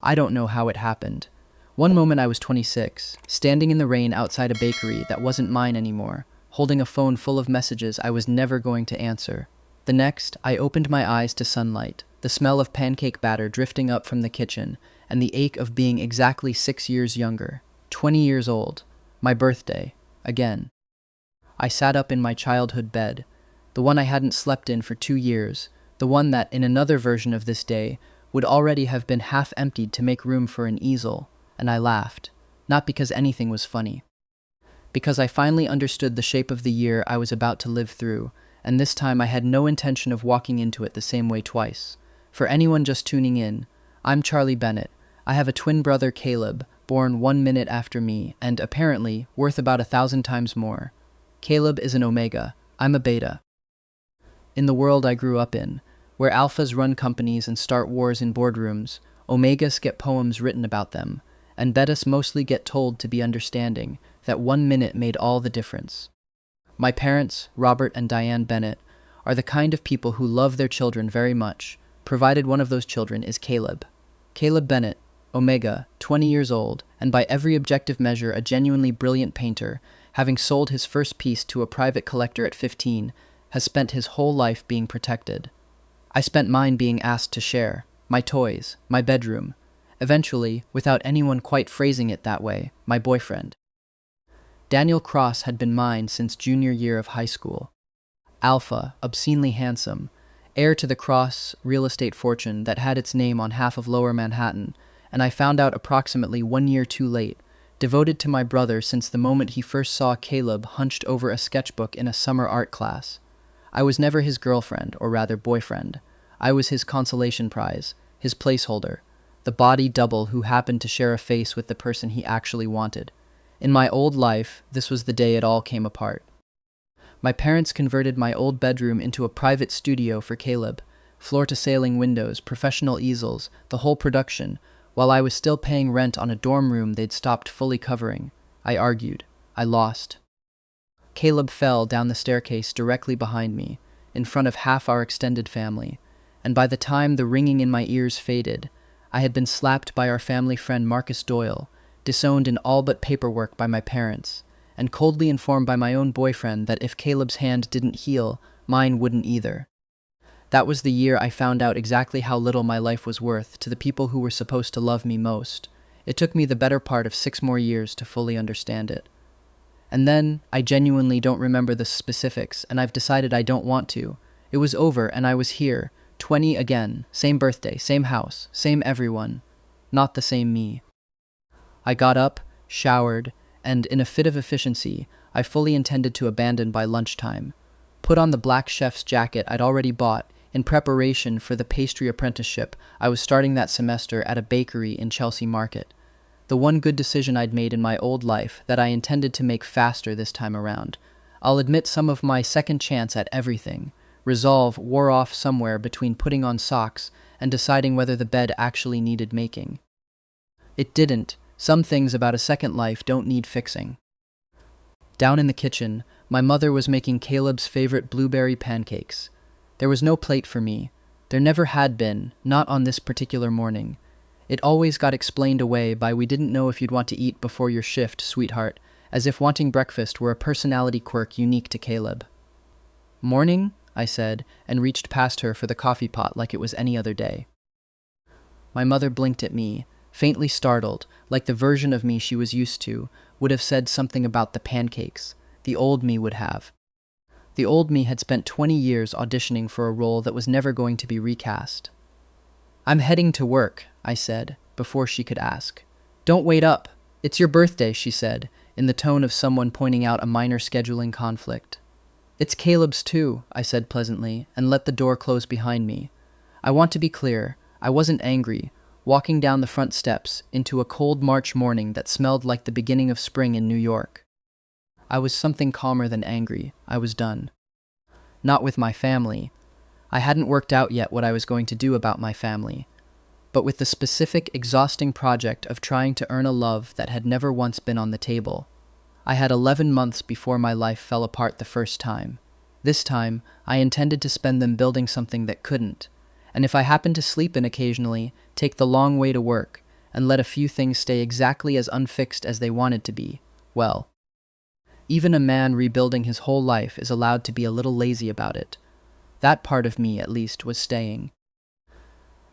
I don't know how it happened. One moment I was 26, standing in the rain outside a bakery that wasn't mine anymore, holding a phone full of messages I was never going to answer. The next, I opened my eyes to sunlight, the smell of pancake batter drifting up from the kitchen, and the ache of being exactly 6 years younger, 20 years old. My birthday. Again. I sat up in my childhood bed, the one I hadn't slept in for 2 years, the one that, in another version of this day, would already have been half emptied to make room for an easel, and I laughed, not because anything was funny. Because I finally understood the shape of the year I was about to live through, and this time I had no intention of walking into it the same way twice. For anyone just tuning in, I'm Charlie Bennett. I have a twin brother, Caleb, born 1 minute after me, and apparently worth about 1,000 times more. Caleb is an omega, I'm a beta. In the world I grew up in, where alphas run companies and start wars in boardrooms, omegas get poems written about them, and betas mostly get told to be understanding, that 1 minute made all the difference. My parents, Robert and Diane Bennett, are the kind of people who love their children very much, provided one of those children is Caleb. Caleb Bennett, omega, 20 years old, and by every objective measure a genuinely brilliant painter, having sold his first piece to a private collector at 15, has spent his whole life being protected. I spent mine being asked to share, my toys, my bedroom, eventually, without anyone quite phrasing it that way, my boyfriend. Daniel Cross had been mine since junior year of high school. Alpha, obscenely handsome, heir to the Cross real estate fortune that had its name on half of Lower Manhattan, and I found out approximately 1 year too late, devoted to my brother since the moment he first saw Caleb hunched over a sketchbook in a summer art class. I was never his girlfriend, or rather boyfriend. I was his consolation prize, his placeholder, the body double who happened to share a face with the person he actually wanted. In my old life, this was the day it all came apart. My parents converted my old bedroom into a private studio for Caleb, floor-to-ceiling windows, professional easels, the whole production, while I was still paying rent on a dorm room they'd stopped fully covering. I argued. I lost. Caleb fell down the staircase directly behind me, in front of half our extended family, and by the time the ringing in my ears faded, I had been slapped by our family friend Marcus Doyle, disowned in all but paperwork by my parents, and coldly informed by my own boyfriend that if Caleb's hand didn't heal, mine wouldn't either. That was the year I found out exactly how little my life was worth to the people who were supposed to love me most. It took me the better part of 6 more years to fully understand it. And then, I genuinely don't remember the specifics, and I've decided I don't want to. It was over, and I was here, 20 again, same birthday, same house, same everyone. Not the same me. I got up, showered, and, in a fit of efficiency, I fully intended to abandon by lunchtime. Put on the black chef's jacket I'd already bought, in preparation for the pastry apprenticeship I was starting that semester at a bakery in Chelsea Market. The one good decision I'd made in my old life that I intended to make faster this time around. I'll admit some of my second chance at everything. Resolve wore off somewhere between putting on socks and deciding whether the bed actually needed making. It didn't. Some things about a second life don't need fixing. Down in the kitchen, my mother was making Caleb's favorite blueberry pancakes. There was no plate for me. There never had been, not on this particular morning. It always got explained away by "we didn't know if you'd want to eat before your shift, sweetheart," as if wanting breakfast were a personality quirk unique to Caleb. "Morning?" I said, and reached past her for the coffee pot like it was any other day. My mother blinked at me, faintly startled, like the version of me she was used to would have said something about the pancakes. The old me would have. The old me had spent 20 years auditioning for a role that was never going to be recast. "I'm heading to work," I said, before she could ask. "Don't wait up. It's your birthday," she said, in the tone of someone pointing out a minor scheduling conflict. "It's Caleb's too," I said pleasantly, and let the door close behind me. I want to be clear, I wasn't angry, walking down the front steps into a cold March morning that smelled like the beginning of spring in New York. I was something calmer than angry. I was done. Not with my family. I hadn't worked out yet what I was going to do about my family, but with the specific, exhausting project of trying to earn a love that had never once been on the table. I had 11 months before my life fell apart the first time. This time, I intended to spend them building something that couldn't, and if I happened to sleep in occasionally, take the long way to work, and let a few things stay exactly as unfixed as they wanted to be, well, even a man rebuilding his whole life is allowed to be a little lazy about it. That part of me, at least, was staying.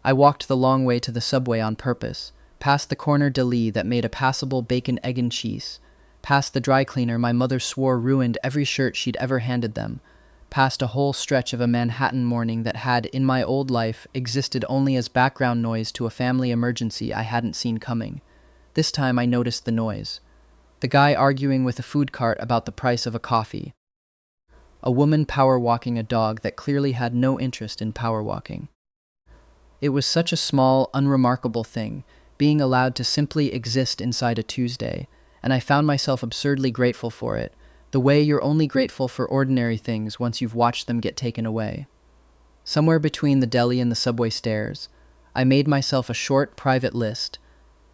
I walked the long way to the subway on purpose, past the corner deli that made a passable bacon, egg, and cheese, past the dry cleaner my mother swore ruined every shirt she'd ever handed them, past a whole stretch of a Manhattan morning that had, in my old life, existed only as background noise to a family emergency I hadn't seen coming. This time I noticed the noise. The guy arguing with a food cart about the price of a coffee. A woman power walking a dog that clearly had no interest in power walking. It was such a small, unremarkable thing, being allowed to simply exist inside a Tuesday, and I found myself absurdly grateful for it, the way you're only grateful for ordinary things once you've watched them get taken away. Somewhere between the deli and the subway stairs, I made myself a short, private list,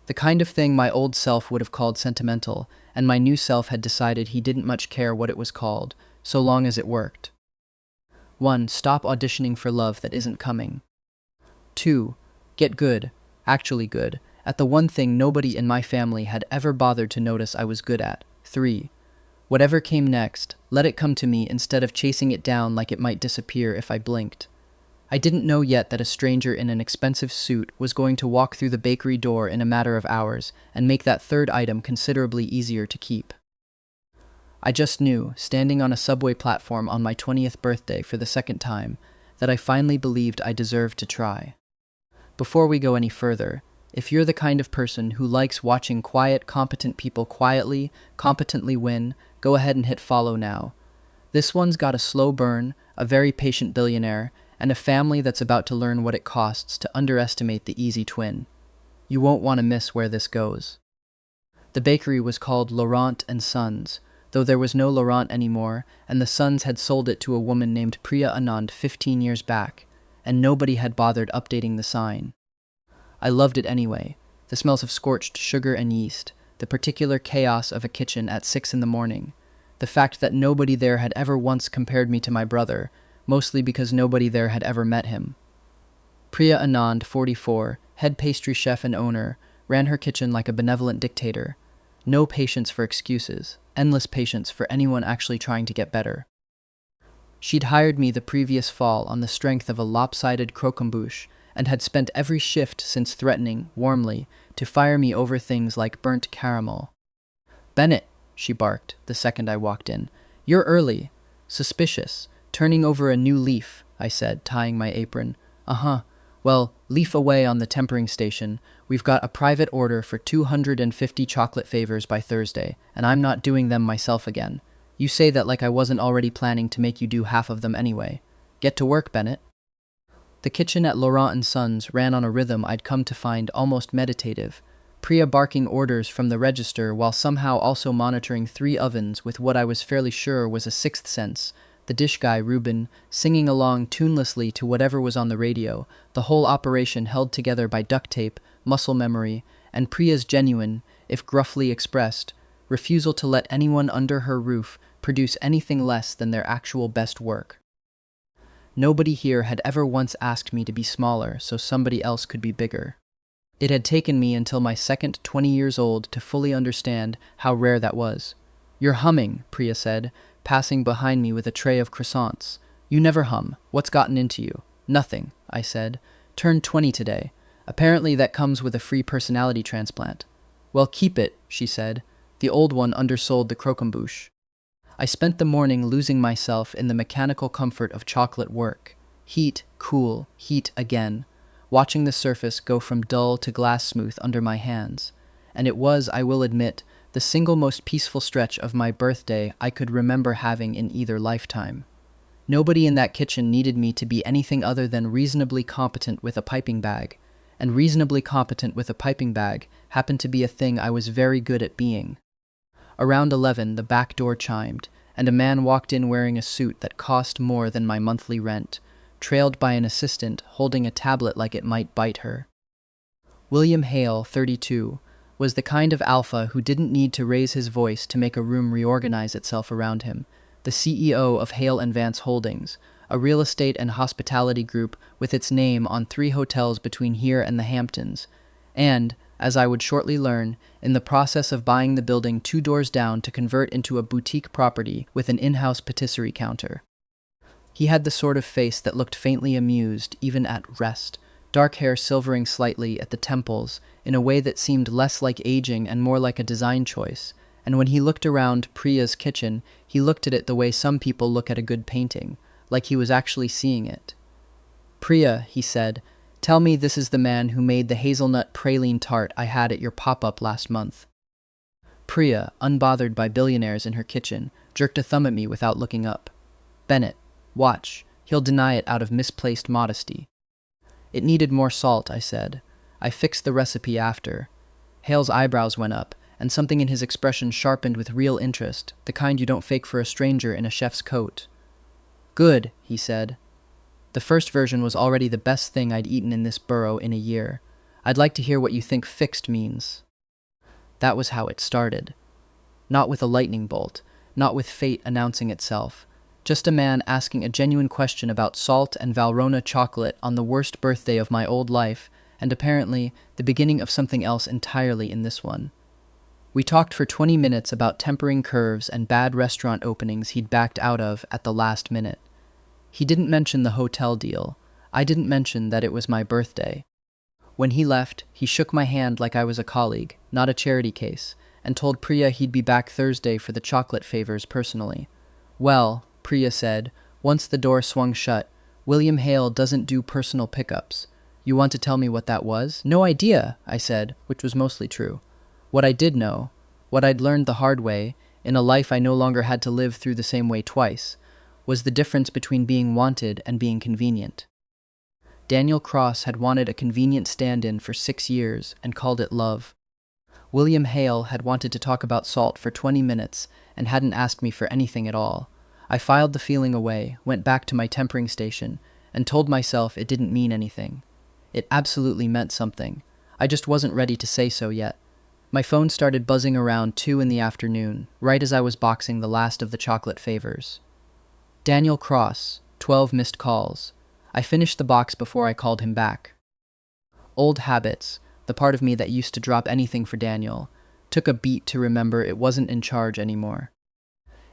the kind of thing my old self would have called sentimental, and my new self had decided he didn't much care what it was called, so long as it worked. 1. Stop auditioning for love that isn't coming. 2. Get good, actually good, at the one thing nobody in my family had ever bothered to notice I was good at. 3. Whatever came next, let it come to me instead of chasing it down like it might disappear if I blinked. I didn't know yet that a stranger in an expensive suit was going to walk through the bakery door in a matter of hours and make that third item considerably easier to keep. I just knew, standing on a subway platform on my 20th birthday for the second time, that I finally believed I deserved to try. Before we go any further, if you're the kind of person who likes watching quiet, competent people competently win, go ahead and hit follow now. This one's got a slow burn, a very patient billionaire, and a family that's about to learn what it costs to underestimate the easy twin. You won't want to miss where this goes. The bakery was called Laurent and Sons, though there was no Laurent anymore, and the Sons had sold it to a woman named Priya Anand 15 years back, and nobody had bothered updating the sign. I loved it anyway, the smells of scorched sugar and yeast, the particular chaos of a kitchen at 6 in the morning, the fact that nobody there had ever once compared me to my brother, mostly because nobody there had ever met him. Priya Anand, 44, head pastry chef and owner, ran her kitchen like a benevolent dictator. No patience for excuses, endless patience for anyone actually trying to get better. She'd hired me the previous fall on the strength of a lopsided croquembouche and had spent every shift since threatening, warmly, to fire me over things like burnt caramel. "Bennett," she barked the second I walked in. "You're early." "Suspicious. Turning over a new leaf," I said, tying my apron. "Uh-huh. Well, leaf away on the tempering station. We've got a private order for 250 chocolate favors by Thursday, and I'm not doing them myself again. You say that like I wasn't already planning to make you do half of them anyway. Get to work, Bennett." The kitchen at Laurent and Sons ran on a rhythm I'd come to find almost meditative, Priya barking orders from the register while somehow also monitoring 3 ovens with what I was fairly sure was a sixth sense, the dish guy, Ruben, singing along tunelessly to whatever was on the radio, the whole operation held together by duct tape, muscle memory, and Priya's genuine, if gruffly expressed, refusal to let anyone under her roof produce anything less than their actual best work. Nobody here had ever once asked me to be smaller so somebody else could be bigger. It had taken me until my second 20 years old to fully understand how rare that was. "You're humming," Priya said, passing behind me with a tray of croissants. "You never hum. What's gotten into you?" "Nothing," I said. "Turned 20 today. Apparently that comes with a free personality transplant." "Well, keep it," she said. The old one undersold the croquembouche. I spent the morning losing myself in the mechanical comfort of chocolate work. Heat, cool, heat again, watching the surface go from dull to glass smooth under my hands. And it was, I will admit, the single most peaceful stretch of my birthday I could remember having in either lifetime. Nobody in that kitchen needed me to be anything other than reasonably competent with a piping bag, and reasonably competent with a piping bag happened to be a thing I was very good at being. Around 11, the back door chimed, and a man walked in wearing a suit that cost more than my monthly rent, trailed by an assistant holding a tablet like it might bite her. William Hale, 32, was the kind of alpha who didn't need to raise his voice to make a room reorganize itself around him, the CEO of Hale & Vance Holdings, a real estate and hospitality group with its name on 3 hotels between here and the Hamptons, and, as I would shortly learn, in the process of buying the building 2 doors down to convert into a boutique property with an in-house patisserie counter. He had the sort of face that looked faintly amused, even at rest, dark hair silvering slightly at the temples in a way that seemed less like aging and more like a design choice, and when he looked around Priya's kitchen, he looked at it the way some people look at a good painting, like he was actually seeing it. "Priya," he said, "tell me this is the man who made the hazelnut praline tart I had at your pop-up last month." Priya, unbothered by billionaires in her kitchen, jerked a thumb at me without looking up. "Bennett, watch, he'll deny it out of misplaced modesty." "It needed more salt," I said. "I fixed the recipe after." Hale's eyebrows went up, and something in his expression sharpened with real interest, the kind you don't fake for a stranger in a chef's coat. "Good," he said. "The first version was already the best thing I'd eaten in this borough in a year. I'd like to hear what you think fixed means." That was how it started. Not with a lightning bolt, not with fate announcing itself. Just a man asking a genuine question about salt and Valrhona chocolate on the worst birthday of my old life, and apparently the beginning of something else entirely in this one. We talked for 20 minutes about tempering curves and bad restaurant openings he'd backed out of at the last minute. He didn't mention the hotel deal. I didn't mention that it was my birthday. When he left, he shook my hand like I was a colleague, not a charity case, and told Priya he'd be back Thursday for the chocolate favors personally. "Well," Priya said, once the door swung shut, "William Hale doesn't do personal pickups. You want to tell me what that was?" "No idea," I said, which was mostly true. What I did know, what I'd learned the hard way, in a life I no longer had to live through the same way twice, was the difference between being wanted and being convenient. Daniel Cross had wanted a convenient stand-in for 6 years and called it love. William Hale had wanted to talk about salt for 20 minutes and hadn't asked me for anything at all. I filed the feeling away, went back to my tempering station, and told myself it didn't mean anything. It absolutely meant something. I just wasn't ready to say so yet. My phone started buzzing around 2 in the afternoon, right as I was boxing the last of the chocolate favors. Daniel Cross, 12 missed calls. I finished the box before I called him back. Old habits, the part of me that used to drop anything for Daniel, took a beat to remember it wasn't in charge anymore.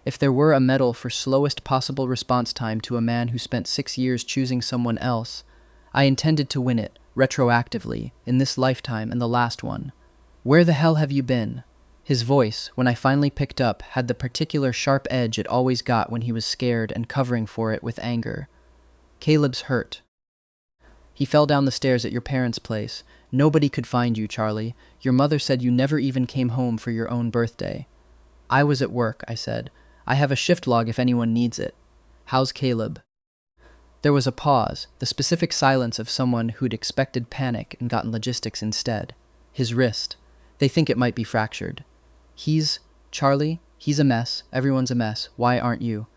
If there were a medal for slowest possible response time to a man who spent 6 years choosing someone else, I intended to win it, retroactively, in this lifetime and the last one. "Where the hell have you been?" His voice, when I finally picked up, had the particular sharp edge it always got when he was scared and covering for it with anger. "Caleb's hurt. He fell down the stairs at your parents' place. Nobody could find you, Charlie. Your mother said you never even came home for your own birthday." "I was at work," I said. "I have a shift log if anyone needs it." "How's Caleb?" There was a pause, the specific silence of someone who'd expected panic and gotten logistics instead. "His wrist. They think it might be fractured." Charlie, he's a mess. Everyone's a mess. Why aren't you?"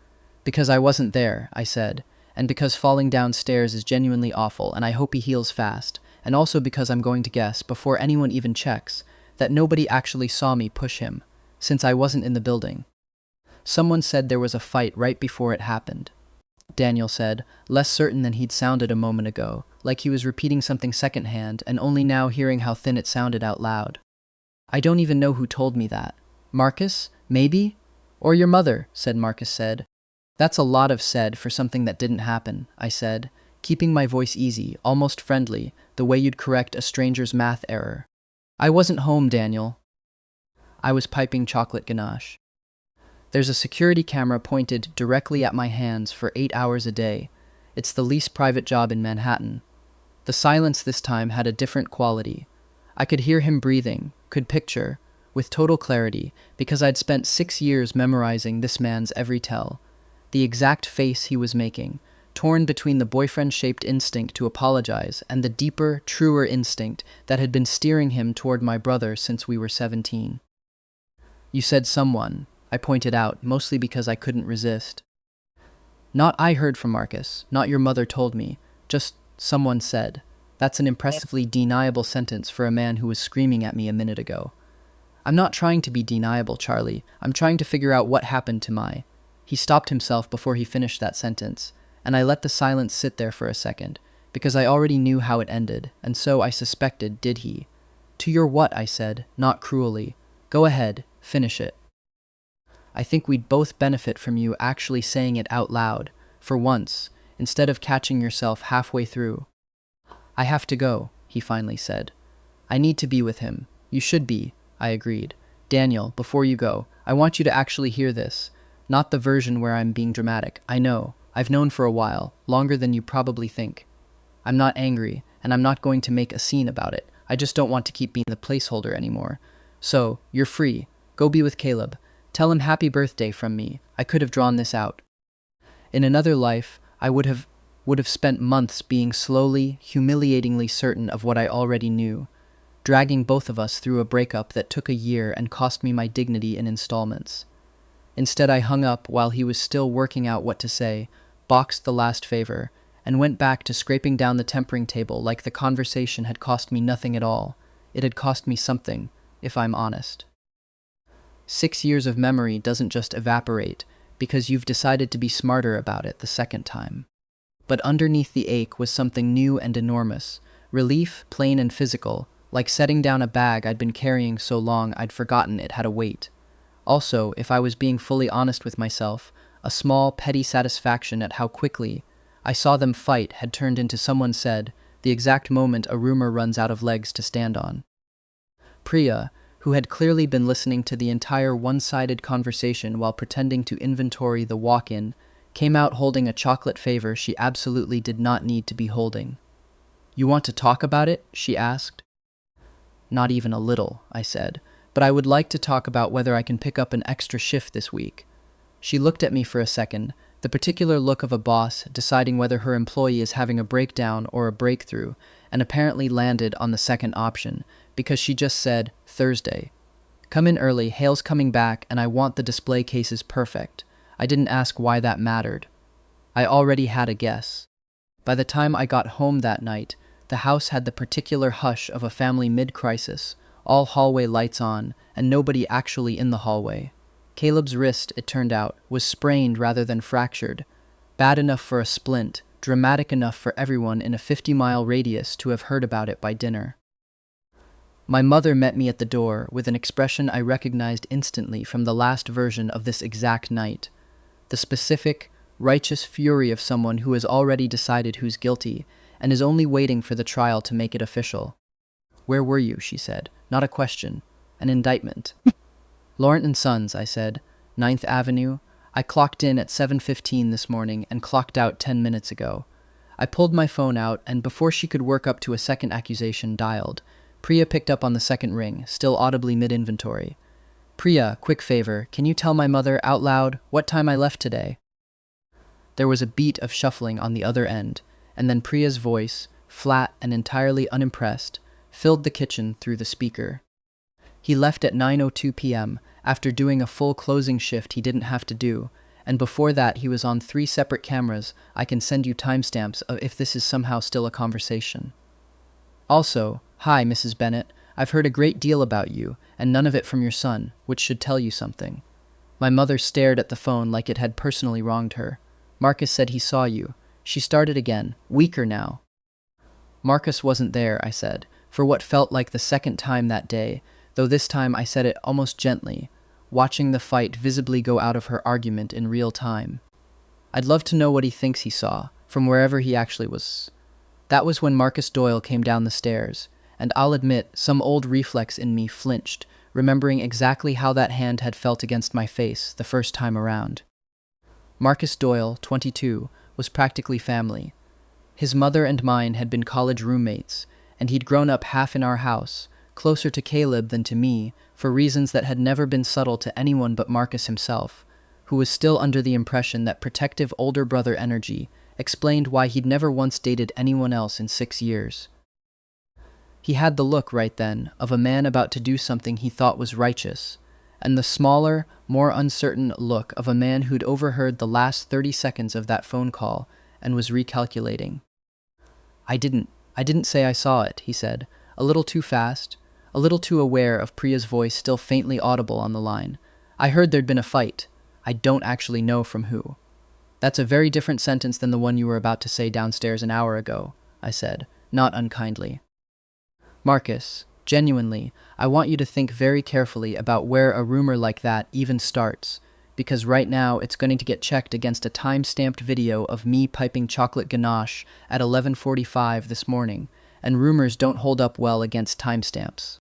"Because I wasn't there," I said, "and because falling downstairs is genuinely awful, and I hope he heals fast, and also because I'm going to guess, before anyone even checks, that nobody actually saw me push him, since I wasn't in the building. Someone said there was a fight right before it happened." Daniel said, less certain than he'd sounded a moment ago, like he was repeating something secondhand and only now hearing how thin it sounded out loud. "I don't even know who told me that. Marcus? Maybe? Or your mother," Marcus said. "That's a lot of said for something that didn't happen," I said, keeping my voice easy, almost friendly, the way you'd correct a stranger's math error. "I wasn't home, Daniel." I was piping chocolate ganache. "There's a security camera pointed directly at my hands for 8 hours a day. It's the least private job in Manhattan." The silence this time had a different quality. I could hear him breathing, could picture, with total clarity, because I'd spent 6 years memorizing this man's every tell, the exact face he was making, torn between the boyfriend-shaped instinct to apologize and the deeper, truer instinct that had been steering him toward my brother since we were 17. "You said someone," I pointed out, mostly because I couldn't resist. "Not I heard from Marcus, not your mother told me, just someone said." That's an impressively deniable sentence for a man who was screaming at me a minute ago. "I'm not trying to be deniable, Charlie. I'm trying to figure out what happened to my—" He stopped himself before he finished that sentence, and I let the silence sit there for a second, because I already knew how it ended, and so I suspected did he. To your what? I said, not cruelly. Go ahead, finish it. I think we'd both benefit from you actually saying it out loud, for once, instead of catching yourself halfway through. I have to go, he finally said. I need to be with him. You should be, I agreed. Daniel, before you go, I want you to actually hear this. Not the version where I'm being dramatic. I know. I've known for a while, longer than you probably think. I'm not angry, and I'm not going to make a scene about it. I just don't want to keep being the placeholder anymore. So, you're free. Go be with Caleb. Tell him happy birthday from me. I could have drawn this out. In another life, I would have spent months being slowly, humiliatingly certain of what I already knew, dragging both of us through a breakup that took a year and cost me my dignity in installments. Instead, I hung up while he was still working out what to say, boxed the last favor, and went back to scraping down the tempering table like the conversation had cost me nothing at all. It had cost me something, if I'm honest. 6 years of memory doesn't just evaporate because you've decided to be smarter about it the second time. But underneath the ache was something new and enormous, relief, plain and physical, like setting down a bag I'd been carrying so long I'd forgotten it had a weight. Also, if I was being fully honest with myself, a small, petty satisfaction at how quickly I saw them fight had turned into, someone said, the exact moment a rumor runs out of legs to stand on. Priya, who had clearly been listening to the entire one-sided conversation while pretending to inventory the walk-in, came out holding a chocolate favor she absolutely did not need to be holding. You want to talk about it? She asked. Not even a little, I said, but I would like to talk about whether I can pick up an extra shift this week. She looked at me for a second, the particular look of a boss deciding whether her employee is having a breakdown or a breakthrough, and apparently landed on the second option, because she just said, Thursday. Come in early, Hale's coming back, and I want the display cases perfect. I didn't ask why that mattered. I already had a guess. By the time I got home that night, the house had the particular hush of a family mid-crisis, all hallway lights on, and nobody actually in the hallway. Caleb's wrist, it turned out, was sprained rather than fractured. Bad enough for a splint, dramatic enough for everyone in a 50-mile radius to have heard about it by dinner. My mother met me at the door with an expression I recognized instantly from the last version of this exact night. The specific, righteous fury of someone who has already decided who's guilty and is only waiting for the trial to make it official. Where were you? She said. Not a question. An indictment. Laurent and Sons, I said. 9th Avenue. I clocked in at 7:15 this morning and clocked out 10 minutes ago. I pulled my phone out and before she could work up to a second accusation, dialed. Priya picked up on the second ring, still audibly mid-inventory. Priya, quick favor, can you tell my mother out loud what time I left today? There was a beat of shuffling on the other end, and then Priya's voice, flat and entirely unimpressed, filled the kitchen through the speaker. He left at 9:02 p.m. after doing a full closing shift he didn't have to do, and before that he was on 3 separate cameras. I can send you timestamps of if this is somehow still a conversation. Also, hi, Mrs. Bennett. I've heard a great deal about you, and none of it from your son, which should tell you something. My mother stared at the phone like it had personally wronged her. Marcus said he saw you. She started again, weaker now. Marcus wasn't there, I said, for what felt like the second time that day, though this time I said it almost gently, watching the fight visibly go out of her argument in real time. I'd love to know what he thinks he saw, from wherever he actually was. That was when Marcus Doyle came down the stairs, and I'll admit some old reflex in me flinched, remembering exactly how that hand had felt against my face the first time around. Marcus Doyle, 22, was practically family. His mother and mine had been college roommates, and he'd grown up half in our house, closer to Caleb than to me, for reasons that had never been subtle to anyone but Marcus himself, who was still under the impression that protective older brother energy explained why he'd never once dated anyone else in 6 years. He had the look right then of a man about to do something he thought was righteous, and the smaller, more uncertain look of a man who'd overheard the last 30 seconds of that phone call and was recalculating. I didn't say I saw it, he said, a little too fast, a little too aware of Priya's voice still faintly audible on the line. I heard there'd been a fight. I don't actually know from who. That's a very different sentence than the one you were about to say downstairs an hour ago, I said, not unkindly. Marcus, Genuinely, I want you to think very carefully about where a rumor like that even starts, because right now it's going to get checked against a time-stamped video of me piping chocolate ganache at 11:45 this morning, and rumors don't hold up well against timestamps.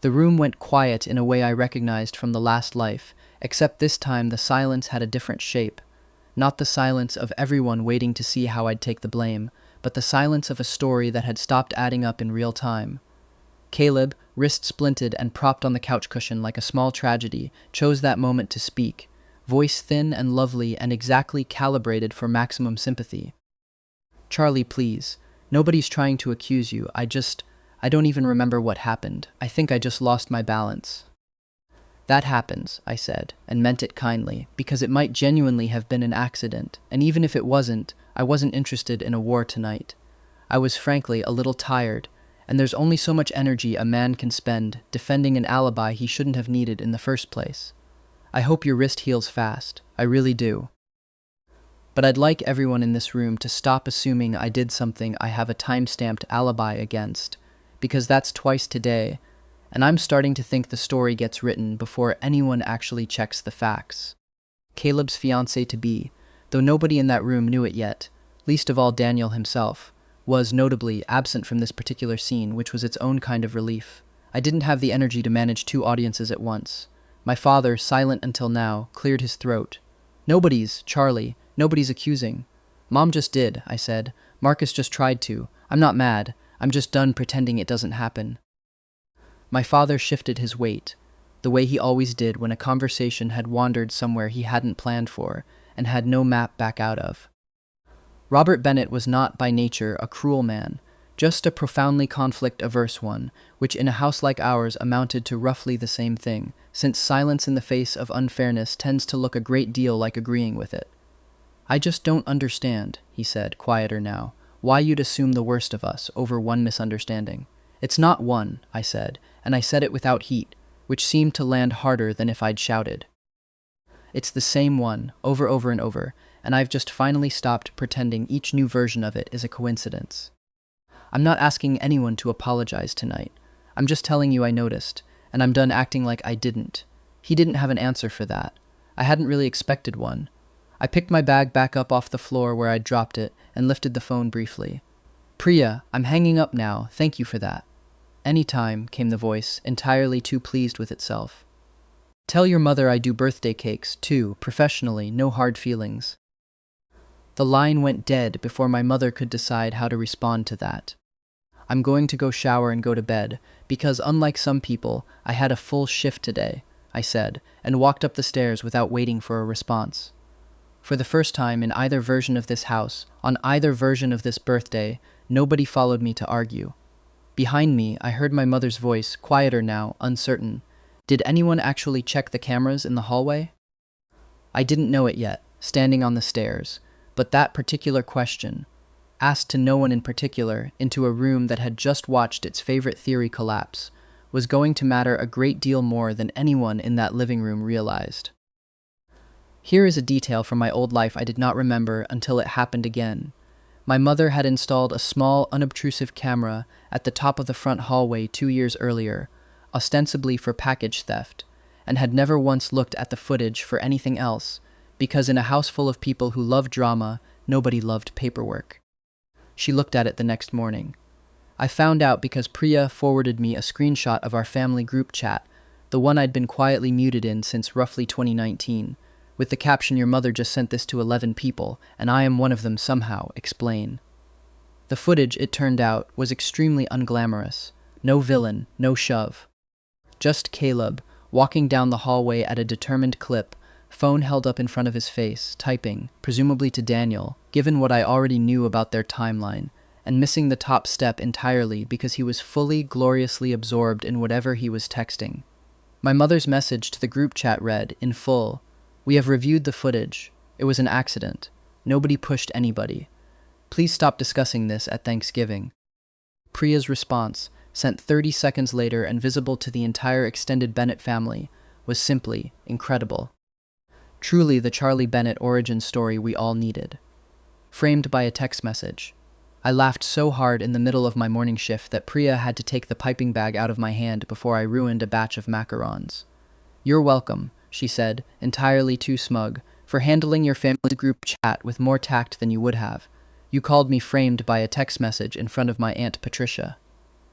The room went quiet in a way I recognized from the last life, except this time the silence had a different shape. Not the silence of everyone waiting to see how I'd take the blame, but the silence of a story that had stopped adding up in real time. Caleb, wrist splinted and propped on the couch cushion like a small tragedy, chose that moment to speak, voice thin and lovely and exactly calibrated for maximum sympathy. "Charlie, please. Nobody's trying to accuse you. I don't even remember what happened. I think I just lost my balance." "That happens," I said, and meant it kindly, because it might genuinely have been an accident, and even if it wasn't, I wasn't interested in a war tonight. I was frankly a little tired, and there's only so much energy a man can spend defending an alibi he shouldn't have needed in the first place. I hope your wrist heals fast. I really do. But I'd like everyone in this room to stop assuming I did something I have a time-stamped alibi against, because that's twice today, and I'm starting to think the story gets written before anyone actually checks the facts. Caleb's fiancé-to-be, though nobody in that room knew it yet, least of all Daniel himself, was notably absent from this particular scene, which was its own kind of relief. I didn't have the energy to manage two audiences at once. My father, silent until now, cleared his throat. "Nobody's, Charlie. Nobody's accusing." "Mom just did," I said. "Marcus just tried to. I'm not mad. I'm just done pretending it doesn't happen." My father shifted his weight, the way he always did when a conversation had wandered somewhere he hadn't planned for and had no map back out of. Robert Bennett was not by nature a cruel man, just a profoundly conflict-averse one, which in a house like ours amounted to roughly the same thing, since silence in the face of unfairness tends to look a great deal like agreeing with it. "I just don't understand," he said, quieter now, "why you'd assume the worst of us over one misunderstanding." "It's not one," I said, and I said it without heat, which seemed to land harder than if I'd shouted. "It's the same one, over and over, and I've just finally stopped pretending each new version of it is a coincidence. I'm not asking anyone to apologize tonight. I'm just telling you I noticed, and I'm done acting like I didn't." He didn't have an answer for that. I hadn't really expected one. I picked my bag back up off the floor where I'd dropped it and lifted the phone briefly. "Priya, I'm hanging up now. Thank you for that." "Anytime," came the voice, entirely too pleased with itself. "Tell your mother I do birthday cakes, too, professionally, no hard feelings." The line went dead before my mother could decide how to respond to that. "I'm going to go shower and go to bed, because unlike some people, I had a full shift today," I said, and walked up the stairs without waiting for a response. For the first time in either version of this house, on either version of this birthday, nobody followed me to argue. Behind me, I heard my mother's voice, quieter now, uncertain. "Did anyone actually check the cameras in the hallway?" I didn't know it yet, standing on the stairs, but that particular question, asked to no one in particular, into a room that had just watched its favorite theory collapse, was going to matter a great deal more than anyone in that living room realized. Here is a detail from my old life I did not remember until it happened again. My mother had installed a small, unobtrusive camera at the top of the front hallway 2 years earlier, ostensibly for package theft, and had never once looked at the footage for anything else, because in a house full of people who loved drama, nobody loved paperwork. She looked at it the next morning. I found out because Priya forwarded me a screenshot of our family group chat, the one I'd been quietly muted in since roughly 2019, with the caption, "Your mother just sent this to 11 people, and I am one of them somehow, explain." The footage, it turned out, was extremely unglamorous. No villain, no shove. Just Caleb, walking down the hallway at a determined clip, phone held up in front of his face, typing, presumably to Daniel, given what I already knew about their timeline, and missing the top step entirely because he was fully, gloriously absorbed in whatever he was texting. My mother's message to the group chat read, in full, "We have reviewed the footage. It was an accident. Nobody pushed anybody. Please stop discussing this at Thanksgiving." Priya's response, sent 30 seconds later and visible to the entire extended Bennett family, was simply incredible. Truly the Charlie Bennett origin story we all needed. Framed by a text message. I laughed so hard in the middle of my morning shift that Priya had to take the piping bag out of my hand before I ruined a batch of macarons. "You're welcome," she said, entirely too smug, "for handling your family's group chat with more tact than you would have. You called me framed by a text message in front of my Aunt Patricia."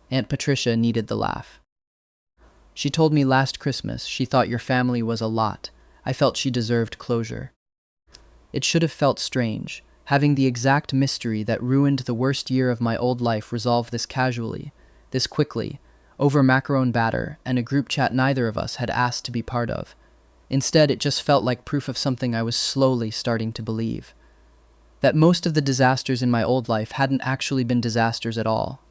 Aunt Patricia needed the laugh. "She told me last Christmas she thought your family was a lot. I felt she deserved closure." It should have felt strange, having the exact mystery that ruined the worst year of my old life resolve this casually, this quickly, over macaron batter and a group chat neither of us had asked to be part of. Instead, it just felt like proof of something I was slowly starting to believe. That most of the disasters in my old life hadn't actually been disasters at all.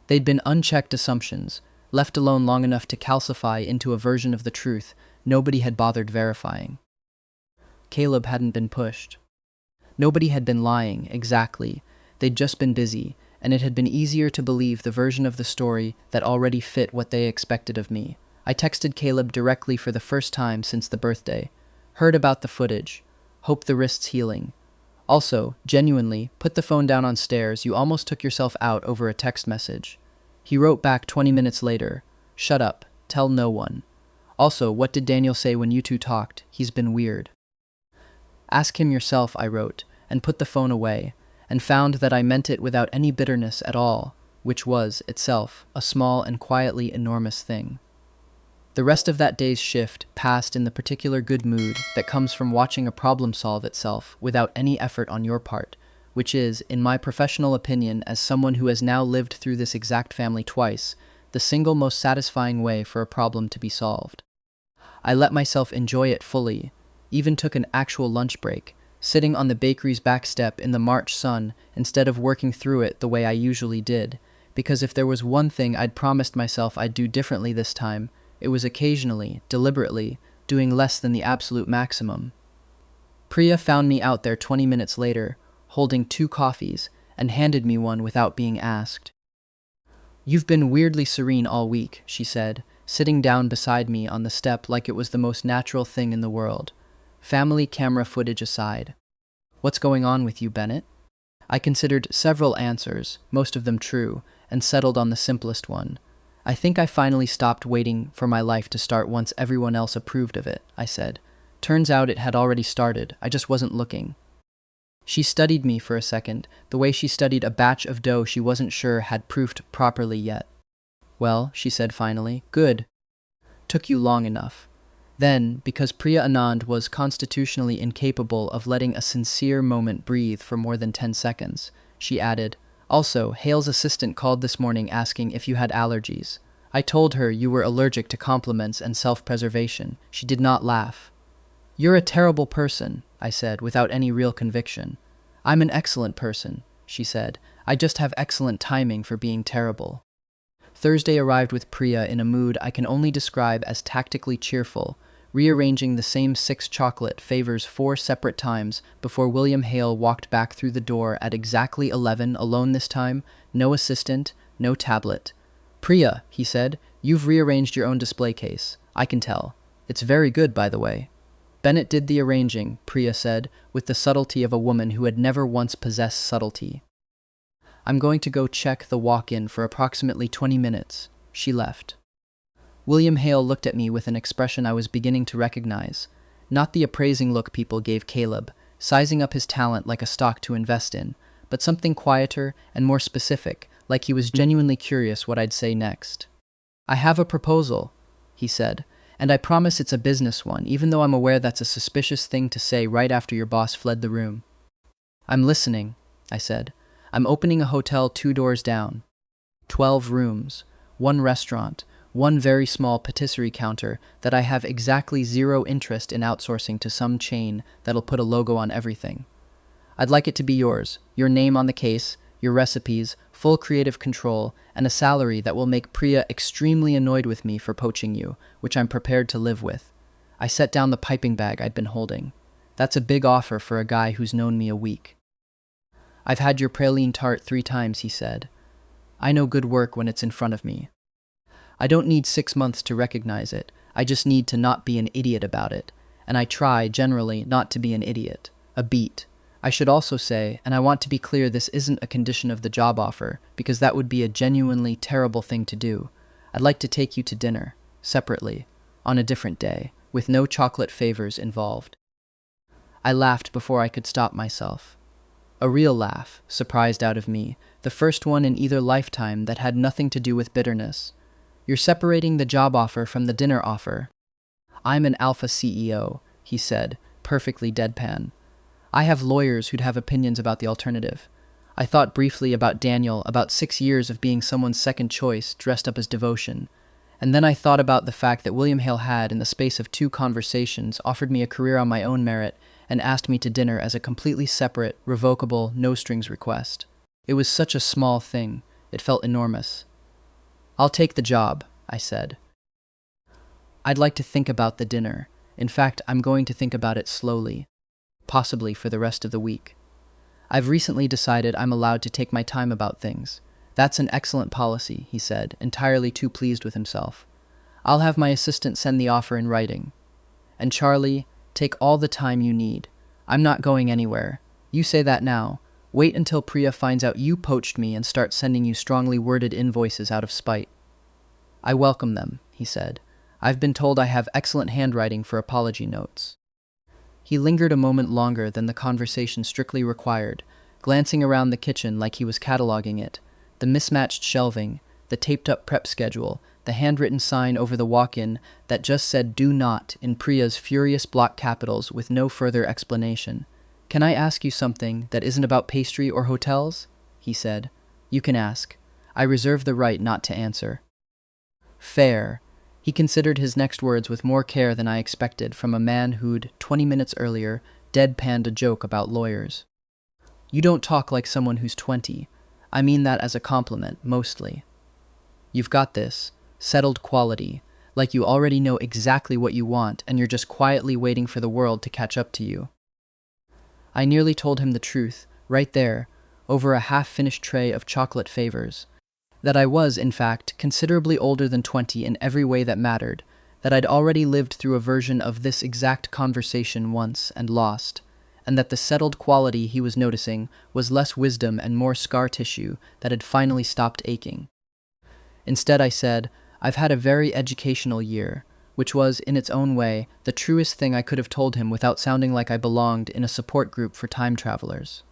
They'd been unchecked assumptions, left alone long enough to calcify into a version of the truth nobody had bothered verifying. Caleb hadn't been pushed. Nobody had been lying, exactly. They'd just been busy, and it had been easier to believe the version of the story that already fit what they expected of me. I texted Caleb directly for the first time since the birthday. Heard about the footage. Hope the wrist's healing. Also, genuinely, put the phone down on stairs. You almost took yourself out over a text message. He wrote back 20 minutes later. "Shut up. Tell no one. Also, what did Daniel say when you two talked? He's been weird." "Ask him yourself," I wrote, and put the phone away, and found that I meant it without any bitterness at all, which was, itself, a small and quietly enormous thing. The rest of that day's shift passed in the particular good mood that comes from watching a problem solve itself without any effort on your part, which is, in my professional opinion as someone who has now lived through this exact family twice, the single most satisfying way for a problem to be solved. I let myself enjoy it fully, even took an actual lunch break, sitting on the bakery's back step in the March sun instead of working through it the way I usually did, because if there was one thing I'd promised myself I'd do differently this time, it was occasionally, deliberately, doing less than the absolute maximum. Priya found me out there 20 minutes later, holding 2 coffees, and handed me one without being asked. "You've been weirdly serene all week," she said, sitting down beside me on the step like it was the most natural thing in the world. Family camera footage aside. "What's going on with you, Bennett?" I considered several answers, most of them true, and settled on the simplest one. "I think I finally stopped waiting for my life to start once everyone else approved of it," I said. "Turns out it had already started, I just wasn't looking." She studied me for a second, the way she studied a batch of dough she wasn't sure had proofed properly yet. "Well," she said finally, "good. Took you long enough." Then, because Priya Anand was constitutionally incapable of letting a sincere moment breathe for more than 10 seconds, she added, "Also, Hale's assistant called this morning asking if you had allergies. I told her you were allergic to compliments and self-preservation." She did not laugh. "You're a terrible person," I said, without any real conviction. "I'm an excellent person," she said. "I just have excellent timing for being terrible." Thursday arrived with Priya in a mood I can only describe as tactically cheerful, rearranging the same 6 chocolate favors 4 separate times before William Hale walked back through the door at exactly 11, alone this time, no assistant, no tablet. "Priya," he said, "you've rearranged your own display case. I can tell. It's very good, by the way." "Bennett did the arranging," Priya said, with the subtlety of a woman who had never once possessed subtlety. "I'm going to go check the walk-in for approximately 20 minutes. She left. William Hale looked at me with an expression I was beginning to recognize. Not the appraising look people gave Caleb, sizing up his talent like a stock to invest in, but something quieter and more specific, like he was genuinely curious what I'd say next. "I have a proposal," he said, "and I promise it's a business one, even though I'm aware that's a suspicious thing to say right after your boss fled the room." "I'm listening," I said. "I'm opening a hotel 2 doors down. 12 rooms, 1 restaurant, 1 very small patisserie counter that I have exactly 0 interest in outsourcing to some chain that'll put a logo on everything. I'd like it to be yours, your name on the case, your recipes, full creative control, and a salary that will make Priya extremely annoyed with me for poaching you, which I'm prepared to live with." I set down the piping bag I'd been holding. "That's a big offer for a guy who's known me a week." "I've had your praline tart 3 times, he said. "I know good work when it's in front of me. I don't need 6 months to recognize it. I just need to not be an idiot about it. And I try, generally, not to be an idiot. A beat. I should also say, and I want to be clear, this isn't a condition of the job offer, because that would be a genuinely terrible thing to do. I'd like to take you to dinner, separately, on a different day, with no chocolate favors involved. I laughed before I could stop myself. A real laugh, surprised out of me, the first one in either lifetime that had nothing to do with bitterness. You're separating the job offer from the dinner offer. I'm an alpha CEO, he said, perfectly deadpan. I have lawyers who'd have opinions about the alternative. I thought briefly about Daniel, about 6 years of being someone's second choice, dressed up as devotion. And then I thought about the fact that William Hale had, in the space of 2 conversations, offered me a career on my own merit and asked me to dinner as a completely separate, revocable, no-strings request. It was such a small thing. It felt enormous. I'll take the job, I said. I'd like to think about the dinner. In fact, I'm going to think about it slowly, possibly for the rest of the week. I've recently decided I'm allowed to take my time about things. That's an excellent policy, he said, entirely too pleased with himself. I'll have my assistant send the offer in writing. And Charlie, take all the time you need. I'm not going anywhere. You say that now. Wait until Priya finds out you poached me and starts sending you strongly worded invoices out of spite. I welcome them, he said. I've been told I have excellent handwriting for apology notes. He lingered a moment longer than the conversation strictly required, glancing around the kitchen like he was cataloging it. The mismatched shelving, the taped-up prep schedule, the handwritten sign over the walk-in that just said "Do Not" in Priya's furious block capitals with no further explanation. Can I ask you something that isn't about pastry or hotels? He said. You can ask. I reserve the right not to answer. Fair. He considered his next words with more care than I expected from a man who'd, 20 minutes earlier, deadpanned a joke about lawyers. You don't talk like someone who's 20. I mean that as a compliment, mostly. You've got this, settled quality, like you already know exactly what you want and you're just quietly waiting for the world to catch up to you. I nearly told him the truth, right there, over a half-finished tray of chocolate favors. That I was, in fact, considerably older than 20 in every way that mattered, that I'd already lived through a version of this exact conversation once and lost, and that the settled quality he was noticing was less wisdom and more scar tissue that had finally stopped aching. Instead, I said, I've had a very educational year, which was, in its own way, the truest thing I could have told him without sounding like I belonged in a support group for time travelers.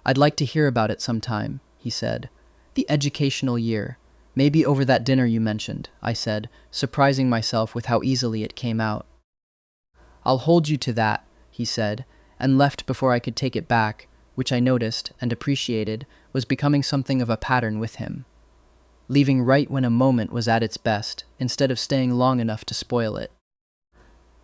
I'd like to hear about it sometime, he said. The educational year. Maybe over that dinner you mentioned, I said, surprising myself with how easily it came out. I'll hold you to that, he said, and left before I could take it back, which I noticed and appreciated was becoming something of a pattern with him. Leaving right when a moment was at its best, instead of staying long enough to spoil it.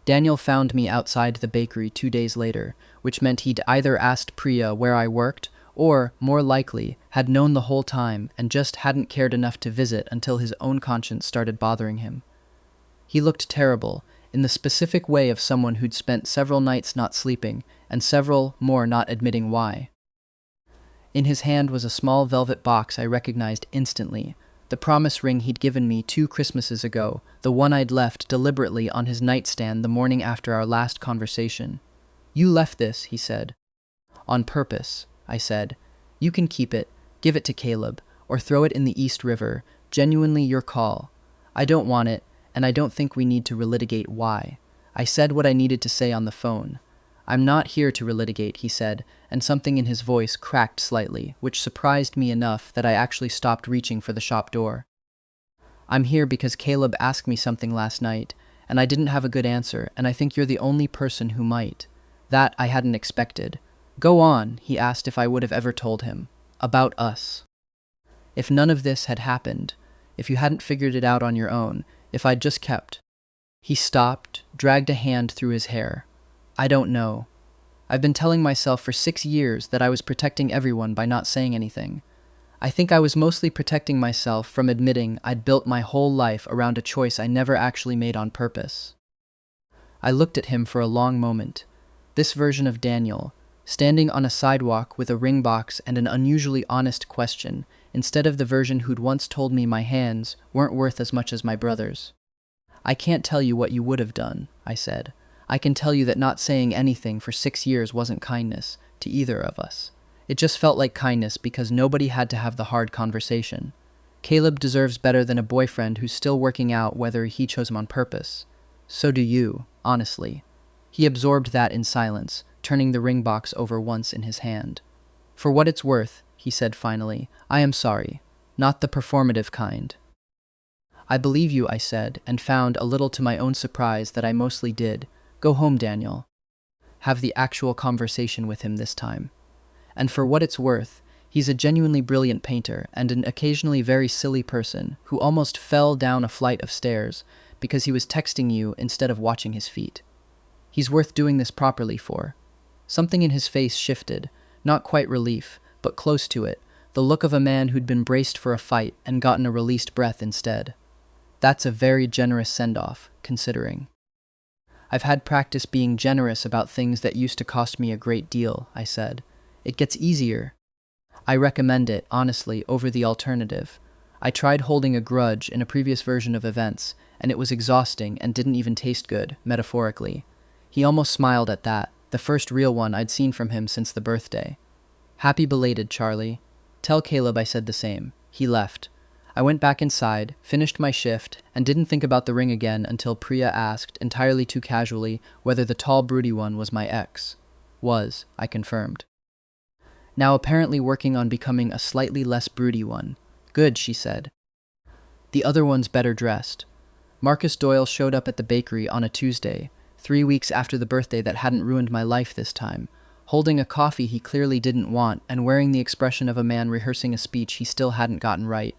Daniel found me outside the bakery 2 days later, which meant he'd either asked Priya where I worked, or, more likely, had known the whole time and just hadn't cared enough to visit until his own conscience started bothering him. He looked terrible, in the specific way of someone who'd spent several nights not sleeping, and several more not admitting why. In his hand was a small velvet box I recognized instantly, the promise ring he'd given me 2 Christmases ago, the one I'd left deliberately on his nightstand the morning after our last conversation. You left this, he said. On purpose, I said. You can keep it, give it to Caleb, or throw it in the East River, genuinely your call. I don't want it, and I don't think we need to relitigate why. I said what I needed to say on the phone. I'm not here to relitigate, he said, and something in his voice cracked slightly, which surprised me enough that I actually stopped reaching for the shop door. I'm here because Caleb asked me something last night, and I didn't have a good answer, and I think you're the only person who might. That I hadn't expected. Go on, he asked if I would have ever told him. About us. If none of this had happened, if you hadn't figured it out on your own, if I'd just kept. He stopped, dragged a hand through his hair. I don't know. I've been telling myself for 6 years that I was protecting everyone by not saying anything. I think I was mostly protecting myself from admitting I'd built my whole life around a choice I never actually made on purpose. I looked at him for a long moment. This version of Daniel, standing on a sidewalk with a ring box and an unusually honest question, instead of the version who'd once told me my hands weren't worth as much as my brother's. I can't tell you what you would have done, I said. I can tell you that not saying anything for 6 years wasn't kindness. to either of us. It just felt like kindness because nobody had to have the hard conversation. Caleb deserves better than a boyfriend who's still working out whether he chose him on purpose. So do you, honestly. He absorbed that in silence, turning the ring box over once in his hand. For what it's worth, he said finally, I am sorry. Not the performative kind. I believe you, I said, and found, a little to my own surprise, that I mostly did. Go home, Daniel. Have the actual conversation with him this time. And for what it's worth, he's a genuinely brilliant painter and an occasionally very silly person who almost fell down a flight of stairs because he was texting you instead of watching his feet. He's worth doing this properly for. Something in his face shifted, not quite relief, but close to it, the look of a man who'd been braced for a fight and gotten a released breath instead. That's a very generous send-off, considering. I've had practice being generous about things that used to cost me a great deal, I said. It gets easier. I recommend it, honestly, over the alternative. I tried holding a grudge in a previous version of events, and it was exhausting and didn't even taste good, metaphorically. He almost smiled at that, the first real one I'd seen from him since the birthday. Happy belated, Charlie. Tell Caleb I said the same. He left. I went back inside, finished my shift, and didn't think about the ring again until Priya asked, entirely too casually, whether the tall, broody one was my ex. Was, I confirmed. Now apparently working on becoming a slightly less broody one. Good, she said. The other one's better dressed. Marcus Doyle showed up at the bakery on a Tuesday, 3 weeks after the birthday that hadn't ruined my life this time, holding a coffee he clearly didn't want and wearing the expression of a man rehearsing a speech he still hadn't gotten right.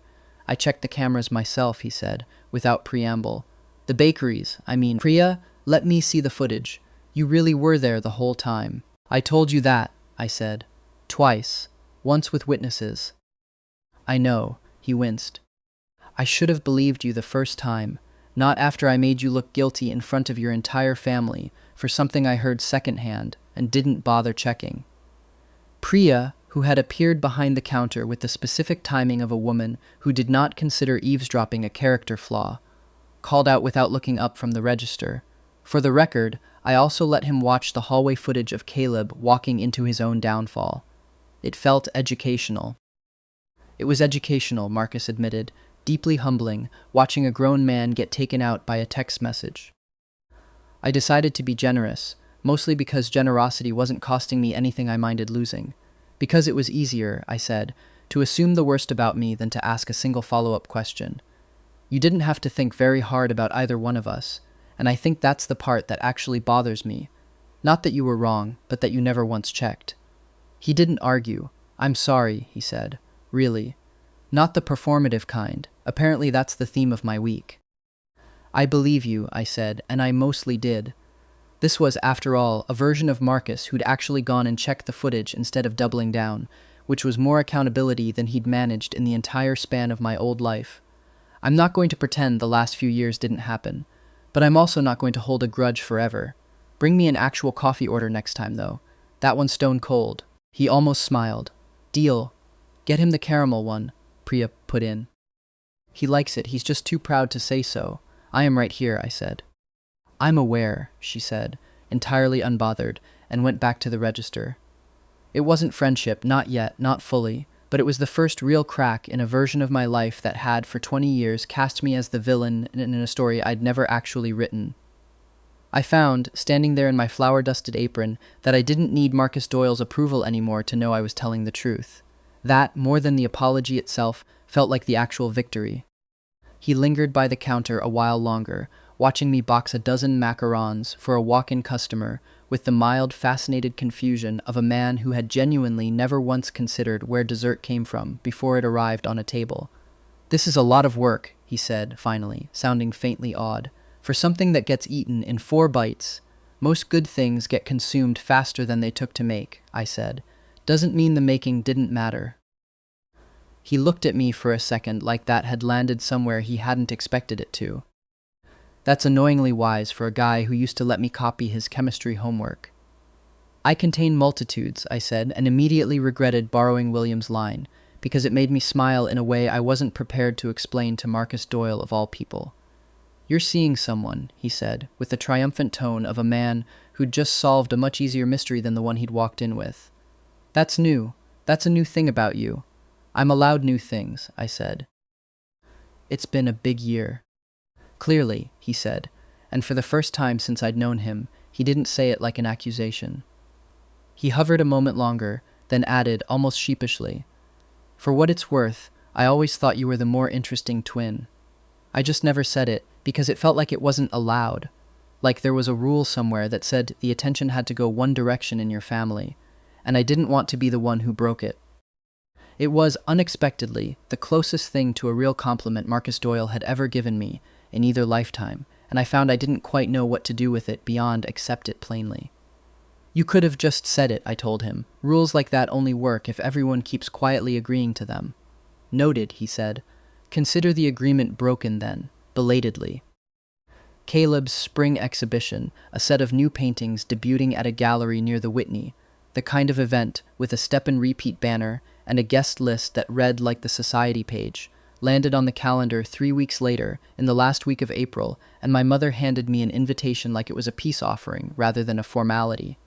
I checked the cameras myself, he said, without preamble. The bakeries, I mean. Priya, let me see the footage. You really were there the whole time. I told you that, I said. Twice. Once with witnesses. I know, he winced. I should have believed you the first time, not after I made you look guilty in front of your entire family for something I heard secondhand and didn't bother checking. Priya, who had appeared behind the counter with the specific timing of a woman who did not consider eavesdropping a character flaw, called out without looking up from the register. For the record, I also let him watch the hallway footage of Caleb walking into his own downfall. It felt educational. It was educational, Marcus admitted, deeply humbling, watching a grown man get taken out by a text message. I decided to be generous, mostly because generosity wasn't costing me anything I minded losing. Because it was easier, I said, to assume the worst about me than to ask a single follow-up question. You didn't have to think very hard about either one of us, and I think that's the part that actually bothers me. Not that you were wrong, but that you never once checked. He didn't argue. I'm sorry, he said. Really. Not the performative kind. Apparently that's the theme of my week. I believe you, I said, and I mostly did. This was, after all, a version of Marcus who'd actually gone and checked the footage instead of doubling down, which was more accountability than he'd managed in the entire span of my old life. I'm not going to pretend the last few years didn't happen, but I'm also not going to hold a grudge forever. Bring me an actual coffee order next time, though. That one's stone cold. He almost smiled. Deal. Get him the caramel one, Priya put in. He likes it, he's just too proud to say so. I am right here, I said. I'm aware, she said, entirely unbothered, and went back to the register. It wasn't friendship, not yet, not fully, but it was the first real crack in a version of my life that had, for 20 years, cast me as the villain in a story I'd never actually written. I found, standing there in my flour-dusted apron, that I didn't need Marcus Doyle's approval anymore to know I was telling the truth. That, more than the apology itself, felt like the actual victory. He lingered by the counter a while longer, watching me box a dozen macarons for a walk-in customer with the mild, fascinated confusion of a man who had genuinely never once considered where dessert came from before it arrived on a table. This is a lot of work, he said, finally, sounding faintly awed. For something that gets eaten in 4 bites. Most good things get consumed faster than they took to make, I said. Doesn't mean the making didn't matter. He looked at me for a second like that had landed somewhere he hadn't expected it to. That's annoyingly wise for a guy who used to let me copy his chemistry homework. I contain multitudes, I said, and immediately regretted borrowing William's line, because it made me smile in a way I wasn't prepared to explain to Marcus Doyle of all people. You're seeing someone, he said, with the triumphant tone of a man who'd just solved a much easier mystery than the one he'd walked in with. That's new. That's a new thing about you. I'm allowed new things, I said. It's been a big year. Clearly, he said, and for the first time since I'd known him, he didn't say it like an accusation. He hovered a moment longer, then added, almost sheepishly, "For what it's worth, I always thought you were the more interesting twin. I just never said it because it felt like it wasn't allowed, like there was a rule somewhere that said the attention had to go one direction in your family, and I didn't want to be the one who broke it." It was, unexpectedly, the closest thing to a real compliment Marcus Doyle had ever given me in either lifetime, and I found I didn't quite know what to do with it beyond accept it plainly. "You could have just said it," I told him. "Rules like that only work if everyone keeps quietly agreeing to them." "Noted," he said. "Consider the agreement broken then," belatedly. Caleb's spring exhibition, a set of new paintings debuting at a gallery near the Whitney, the kind of event with a step-and-repeat banner and a guest list that read like the society page, landed on the calendar 3 weeks later, in the last week of April, and my mother handed me an invitation like it was a peace offering rather than a formality.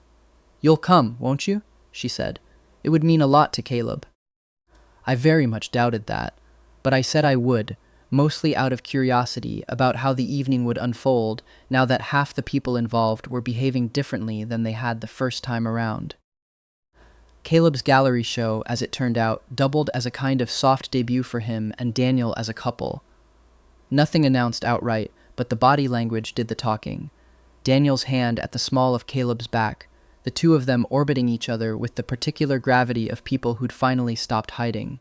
"You'll come, won't you?" she said. "It would mean a lot to Caleb." I very much doubted that, but I said I would, mostly out of curiosity about how the evening would unfold now that half the people involved were behaving differently than they had the first time around. Caleb's gallery show, as it turned out, doubled as a kind of soft debut for him and Daniel as a couple. Nothing announced outright, but the body language did the talking. Daniel's hand at the small of Caleb's back, the two of them orbiting each other with the particular gravity of people who'd finally stopped hiding.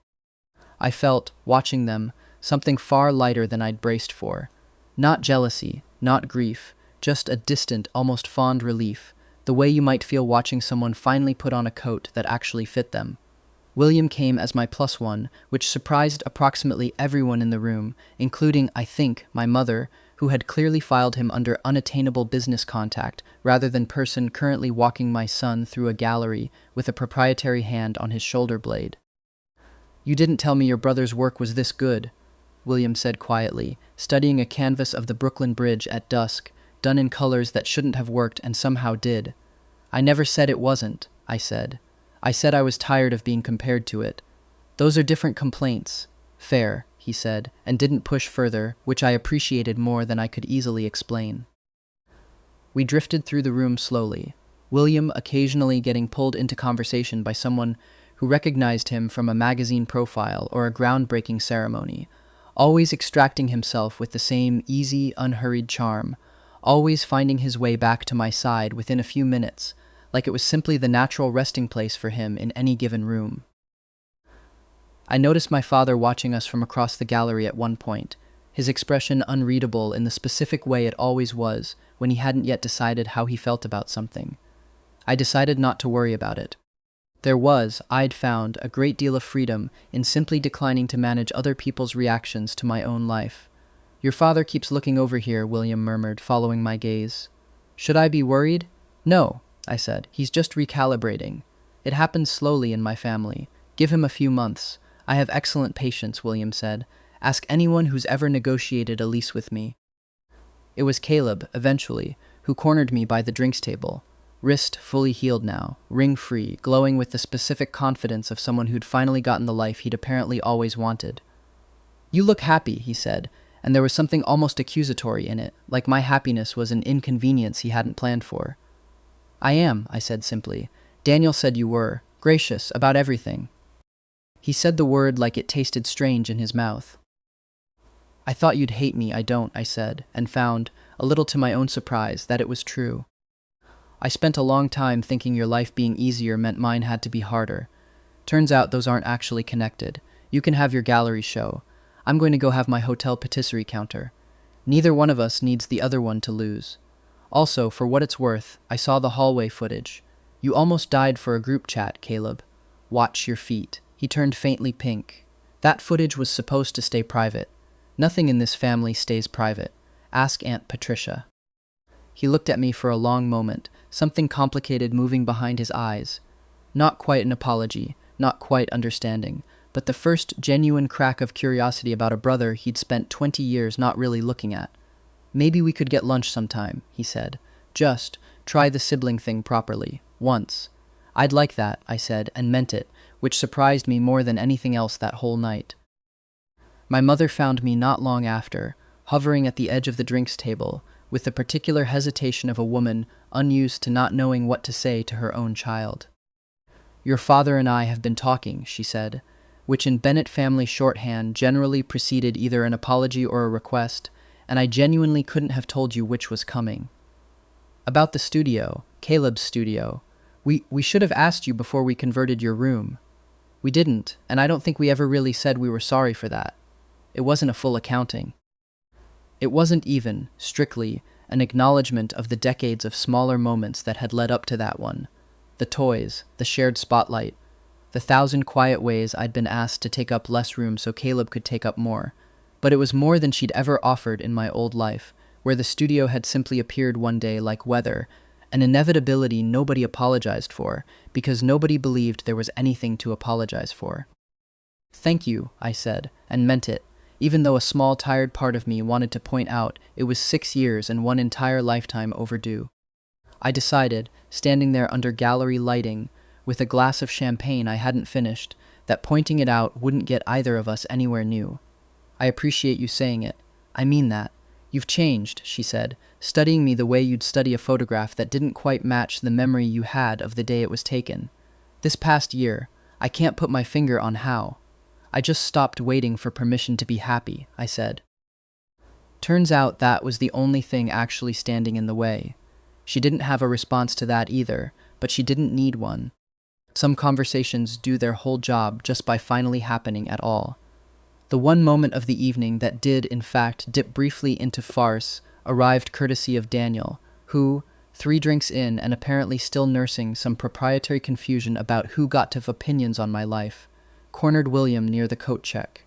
I felt, watching them, something far lighter than I'd braced for. Not jealousy, not grief, just a distant, almost fond relief, the way you might feel watching someone finally put on a coat that actually fit them. William came as my plus one, which surprised approximately everyone in the room, including, I think, my mother, who had clearly filed him under unattainable business contact rather than person currently walking my son through a gallery with a proprietary hand on his shoulder blade. "You didn't tell me your brother's work was this good," William said quietly, studying a canvas of the Brooklyn Bridge at dusk, done in colors that shouldn't have worked and somehow did. "I never said it wasn't," I said. "I said I was tired of being compared to it. Those are different complaints." "Fair," he said, and didn't push further, which I appreciated more than I could easily explain. We drifted through the room slowly, William occasionally getting pulled into conversation by someone who recognized him from a magazine profile or a groundbreaking ceremony, always extracting himself with the same easy, unhurried charm, always finding his way back to my side within a few minutes, like it was simply the natural resting place for him in any given room. I noticed my father watching us from across the gallery at one point, his expression unreadable in the specific way it always was when he hadn't yet decided how he felt about something. I decided not to worry about it. There was, I'd found, a great deal of freedom in simply declining to manage other people's reactions to my own life. "Your father keeps looking over here," William murmured, following my gaze. "Should I be worried?" "No," I said. "He's just recalibrating. It happens slowly in my family. Give him a few months. I have excellent patience," William said. "Ask anyone who's ever negotiated a lease with me." It was Caleb, eventually, who cornered me by the drinks table. Wrist fully healed now, ring-free, glowing with the specific confidence of someone who'd finally gotten the life he'd apparently always wanted. "You look happy," he said, and there was something almost accusatory in it, like my happiness was an inconvenience he hadn't planned for. "I am," I said simply. "Daniel said you were. Gracious about everything." He said the word like it tasted strange in his mouth. "I thought you'd hate me, I don't," I said, and found, a little to my own surprise, that it was true. "I spent a long time thinking your life being easier meant mine had to be harder. Turns out those aren't actually connected. You can have your gallery show. I'm going to go have my hotel patisserie counter. Neither one of us needs the other one to lose. Also, for what it's worth, I saw the hallway footage. You almost died for a group chat, Caleb. Watch your feet." He turned faintly pink. "That footage was supposed to stay private. Nothing in this family stays private. Ask Aunt Patricia." He looked at me for a long moment, something complicated moving behind his eyes. Not quite an apology, not quite understanding, but the first genuine crack of curiosity about a brother he'd spent 20 years not really looking at. "Maybe we could get lunch sometime," he said. "Just try the sibling thing properly, once." I'd like that, I said, and meant it, which surprised me more than anything else that whole night. My mother found me not long after, hovering at the edge of the drinks table, with the particular hesitation of a woman unused to not knowing what to say to her own child. "Your father and I have been talking," she said, which in Bennett family shorthand generally preceded either an apology or a request, and I genuinely couldn't have told you which was coming. "About the studio, Caleb's studio. We should have asked you before we converted your room. We didn't, and I don't think we ever really said we were sorry for that. It wasn't a full accounting. It wasn't even, strictly, an acknowledgement of the decades of smaller moments that had led up to that one. The toys, the shared spotlight, the 1,000 quiet ways I'd been asked to take up less room so Caleb could take up more. But it was more than she'd ever offered in my old life, where the studio had simply appeared one day like weather, an inevitability nobody apologized for, because nobody believed there was anything to apologize for. "Thank you," I said, and meant it, even though a small, tired part of me wanted to point out it was 6 years and one entire lifetime overdue. I decided, standing there under gallery lighting, with a glass of champagne I hadn't finished, that pointing it out wouldn't get either of us anywhere new. "I appreciate you saying it. I mean that. You've changed," she said, studying me the way you'd study a photograph that didn't quite match the memory you had of the day it was taken. "This past year, I can't put my finger on how. I just stopped waiting for permission to be happy," I said. Turns out that was the only thing actually standing in the way. She didn't have a response to that either, but she didn't need one. Some conversations do their whole job just by finally happening at all. The one moment of the evening that did, in fact, dip briefly into farce arrived courtesy of Daniel, who, 3 drinks in and apparently still nursing some proprietary confusion about who got to have opinions on my life, cornered William near the coat check.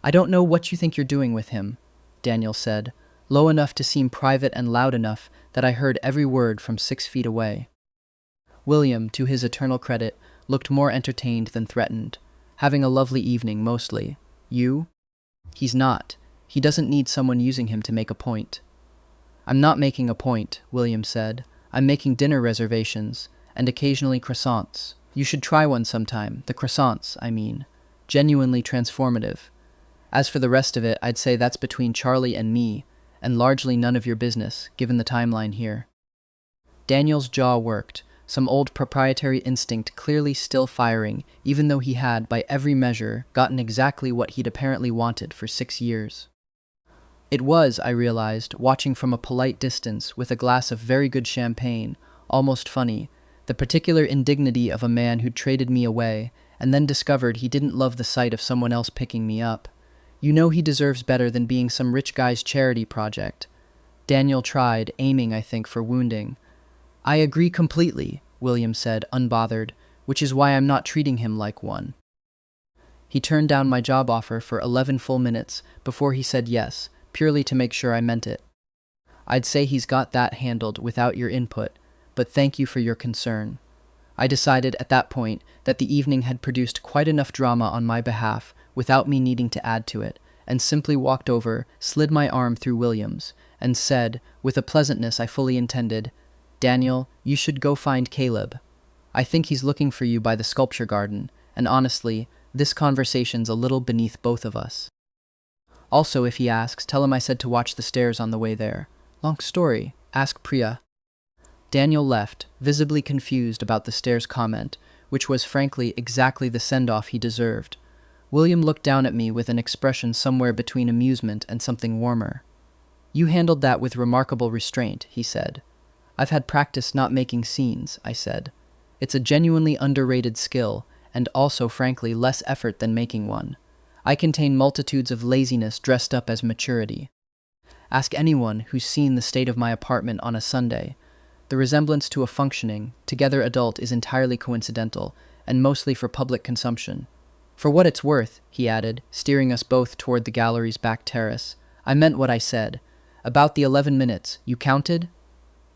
"I don't know what you think you're doing with him," Daniel said, low enough to seem private and loud enough that I heard every word from 6 feet away. William, to his eternal credit, looked more entertained than threatened, having a lovely evening mostly. "You?" "He's not. He doesn't need someone using him to make a point." "I'm not making a point," William said. "I'm making dinner reservations, and occasionally croissants. You should try one sometime, the croissants, I mean. Genuinely transformative. As for the rest of it, I'd say that's between Charlie and me, and largely none of your business, given the timeline here." Daniel's jaw worked, some old proprietary instinct clearly still firing, even though he had, by every measure, gotten exactly what he'd apparently wanted for 6 years. It was, I realized, watching from a polite distance with a glass of very good champagne, almost funny, the particular indignity of a man who'd traded me away, and then discovered he didn't love the sight of someone else picking me up. You know he deserves better than being some rich guy's charity project. Daniel tried, aiming, I think, for wounding. "I agree completely," William said, unbothered, "which is why I'm not treating him like one." He turned down my job offer for 11 full minutes before he said yes, purely to make sure I meant it. "I'd say he's got that handled without your input, but thank you for your concern." I decided at that point that the evening had produced quite enough drama on my behalf without me needing to add to it, and simply walked over, slid my arm through William's, and said, with a pleasantness I fully intended, "Daniel, you should go find Caleb. I think he's looking for you by the sculpture garden, and honestly, this conversation's a little beneath both of us. Also, if he asks, tell him I said to watch the stairs on the way there. Long story, ask Priya." Daniel left, visibly confused about the stairs comment, which was frankly exactly the send-off he deserved. William looked down at me with an expression somewhere between amusement and something warmer. "You handled that with remarkable restraint," he said. "I've had practice not making scenes," I said. "It's a genuinely underrated skill, and also, frankly, less effort than making one. I contain multitudes of laziness dressed up as maturity. Ask anyone who's seen the state of my apartment on a Sunday. The resemblance to a functioning, together adult is entirely coincidental, and mostly for public consumption. For what it's worth," he added, steering us both toward the gallery's back terrace, "I meant what I said. About the 11 minutes, you counted?"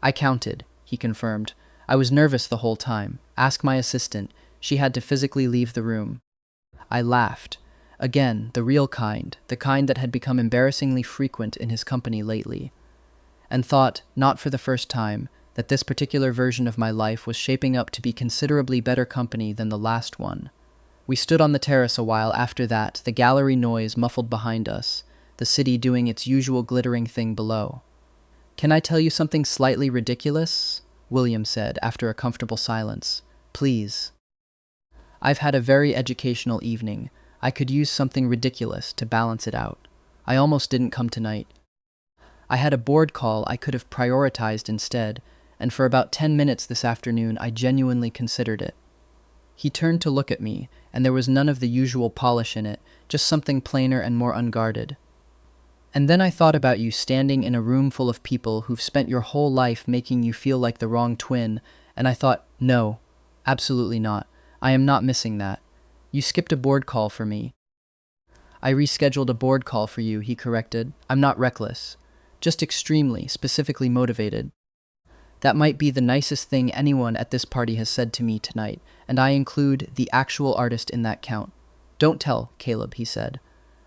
"I counted," he confirmed. "I was nervous the whole time. Ask my assistant. She had to physically leave the room." I laughed. Again, the real kind, the kind that had become embarrassingly frequent in his company lately. And thought, not for the first time, that this particular version of my life was shaping up to be considerably better company than the last one. We stood on the terrace a while after that, the gallery noise muffled behind us, the city doing its usual glittering thing below. "Can I tell you something slightly ridiculous?" William said after a comfortable silence. "Please." "I've had a very educational evening. I could use something ridiculous to balance it out. I almost didn't come tonight. I had a board call I could have prioritized instead, and for about 10 minutes this afternoon I genuinely considered it." He turned to look at me, and there was none of the usual polish in it, just something plainer and more unguarded. "And then I thought about you standing in a room full of people who've spent your whole life making you feel like the wrong twin, and I thought, no, absolutely not. I am not missing that. You skipped a board call for me." "I rescheduled a board call for you," he corrected. "I'm not reckless. Just extremely, specifically motivated. That might be the nicest thing anyone at this party has said to me tonight, and I include the actual artist in that count. Don't tell, Caleb," he said.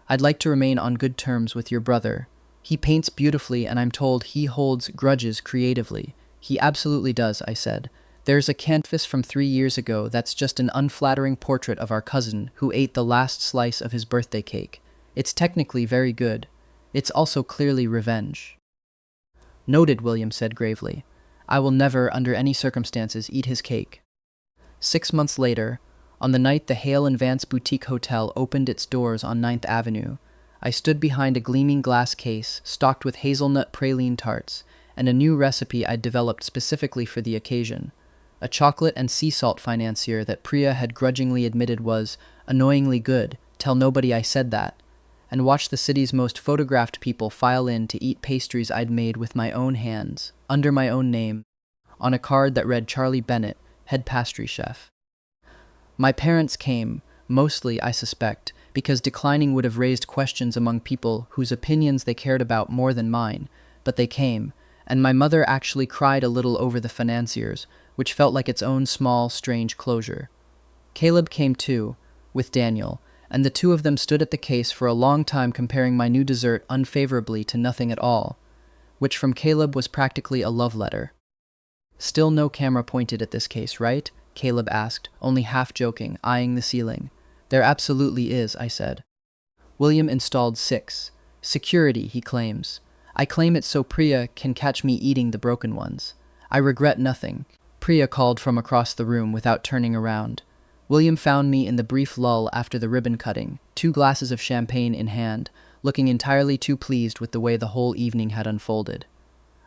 "I'd like to remain on good terms with your brother. He paints beautifully, and I'm told he holds grudges creatively." "He absolutely does," I said. "There's a canvas from 3 years ago that's just an unflattering portrait of our cousin who ate the last slice of his birthday cake. It's technically very good. It's also clearly revenge." "Noted," William said gravely. "I will never, under any circumstances, eat his cake." 6 months later, on the night the Hale and Vance Boutique Hotel opened its doors on 9th Avenue, I stood behind a gleaming glass case stocked with hazelnut praline tarts and a new recipe I'd developed specifically for the occasion, a chocolate and sea salt financier that Priya had grudgingly admitted was annoyingly good, tell nobody I said that, and watched the city's most photographed people file in to eat pastries I'd made with my own hands, under my own name, on a card that read Charlie Bennett, head pastry chef. My parents came, mostly, I suspect, because declining would have raised questions among people whose opinions they cared about more than mine, but they came, and my mother actually cried a little over the financiers, which felt like its own small, strange closure. Caleb came too, with Daniel, and the two of them stood at the case for a long time comparing my new dessert unfavorably to nothing at all, which from Caleb was practically a love letter. "Still no camera pointed at this case, right?" Caleb asked, only half joking, eyeing the ceiling. "There absolutely is," I said. William installed 6. Security, he claims. I claim it so Priya can catch me eating the broken ones. I regret nothing. Priya called from across the room without turning around. William found me in the brief lull after the ribbon cutting, 2 glasses of champagne in hand, looking entirely too pleased with the way the whole evening had unfolded.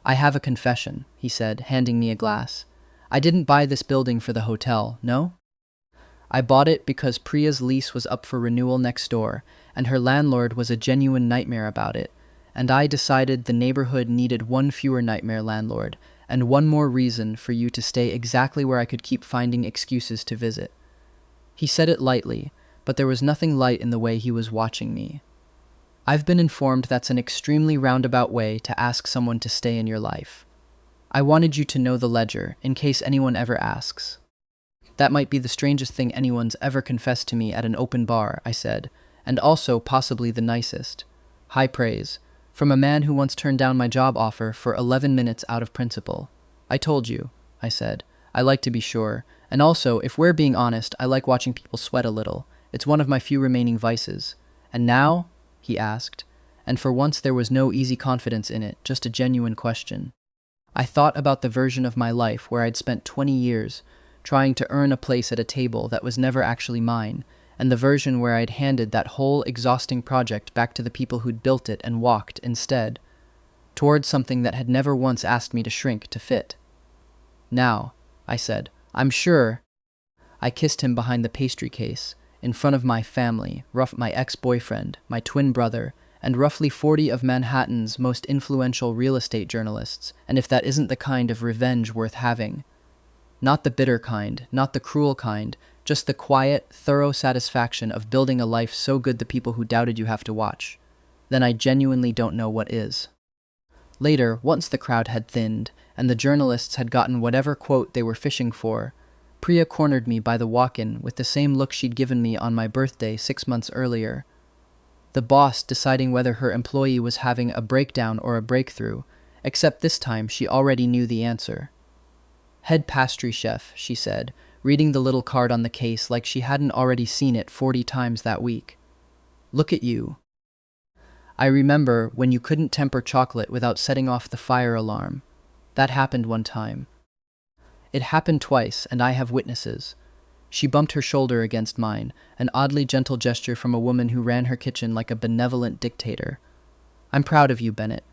"I have a confession," he said, handing me a glass. "I didn't buy this building for the hotel, no? I bought it because Priya's lease was up for renewal next door, and her landlord was a genuine nightmare about it, and I decided the neighborhood needed one fewer nightmare landlord, and one more reason for you to stay exactly where I could keep finding excuses to visit." He said it lightly, but there was nothing light in the way he was watching me. "I've been informed that's an extremely roundabout way to ask someone to stay in your life. I wanted you to know the ledger, in case anyone ever asks." "That might be the strangest thing anyone's ever confessed to me at an open bar," I said, "and also possibly the nicest. High praise. From a man who once turned down my job offer for 11 minutes out of principle. I told you," I said. "I like to be sure. And also, if we're being honest, I like watching people sweat a little. It's one of my few remaining vices. And now?" he asked. And for once there was no easy confidence in it, just a genuine question. I thought about the version of my life where I'd spent 20 years trying to earn a place at a table that was never actually mine, and the version where I'd handed that whole exhausting project back to the people who'd built it and walked, instead, towards something that had never once asked me to shrink to fit. "Now," I said, "I'm sure." I kissed him behind the pastry case, in front of my family, my ex-boyfriend, my twin brother, and roughly 40 of Manhattan's most influential real estate journalists, and if that isn't the kind of revenge worth having. Not the bitter kind, not the cruel kind, just the quiet, thorough satisfaction of building a life so good the people who doubted you have to watch. Then I genuinely don't know what is. Later, once the crowd had thinned, and the journalists had gotten whatever quote they were fishing for, Priya cornered me by the walk-in with the same look she'd given me on my birthday 6 months earlier. The boss deciding whether her employee was having a breakdown or a breakthrough, except this time she already knew the answer. Head pastry chef, she said, reading the little card on the case like she hadn't already seen it 40 times that week. Look at you. I remember when you couldn't temper chocolate without setting off the fire alarm. That happened one time. It happened twice, and I have witnesses. She bumped her shoulder against mine, an oddly gentle gesture from a woman who ran her kitchen like a benevolent dictator. I'm proud of you, Bennett.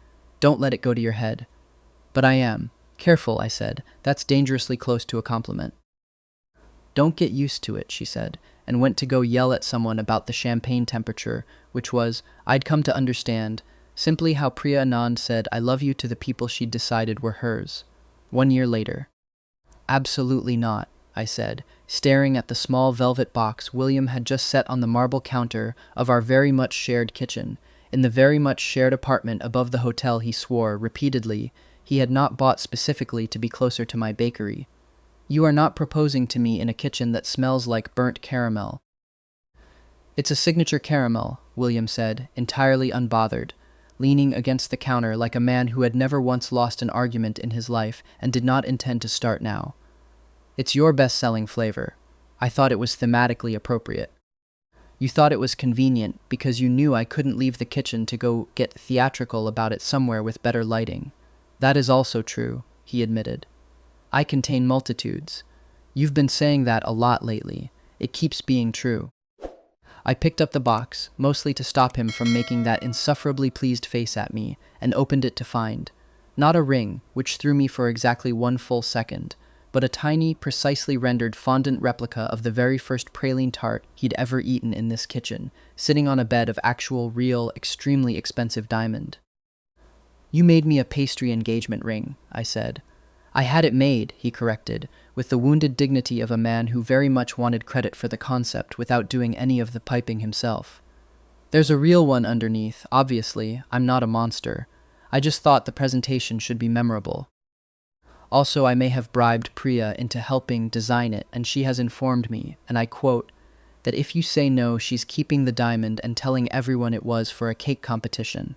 Don't let it go to your head. But I am. Careful, I said. That's dangerously close to a compliment. Don't get used to it, she said, and went to go yell at someone about the champagne temperature, which was, I'd come to understand, simply how Priya Anand said I love you to the people she'd decided were hers. 1 year later. Absolutely not, I said, staring at the small velvet box William had just set on the marble counter of our very much shared kitchen, in the very much shared apartment above the hotel he swore, repeatedly, he had not bought specifically to be closer to my bakery. You are not proposing to me in a kitchen that smells like burnt caramel. It's a signature caramel, William said, entirely unbothered, leaning against the counter like a man who had never once lost an argument in his life and did not intend to start now. It's your best-selling flavor. I thought it was thematically appropriate. You thought it was convenient because you knew I couldn't leave the kitchen to go get theatrical about it somewhere with better lighting. That is also true, he admitted. I contain multitudes. You've been saying that a lot lately. It keeps being true. I picked up the box, mostly to stop him from making that insufferably pleased face at me, and opened it to find, not a ring, which threw me for exactly 1 full second, but a tiny, precisely rendered fondant replica of the very first praline tart he'd ever eaten in this kitchen, sitting on a bed of actual, real, extremely expensive diamond. You made me a pastry engagement ring, I said. I had it made, he corrected, with the wounded dignity of a man who very much wanted credit for the concept without doing any of the piping himself. There's a real one underneath, obviously. I'm not a monster. I just thought the presentation should be memorable. Also, I may have bribed Priya into helping design it, and she has informed me, and I quote, that if you say no, she's keeping the diamond and telling everyone it was for a cake competition.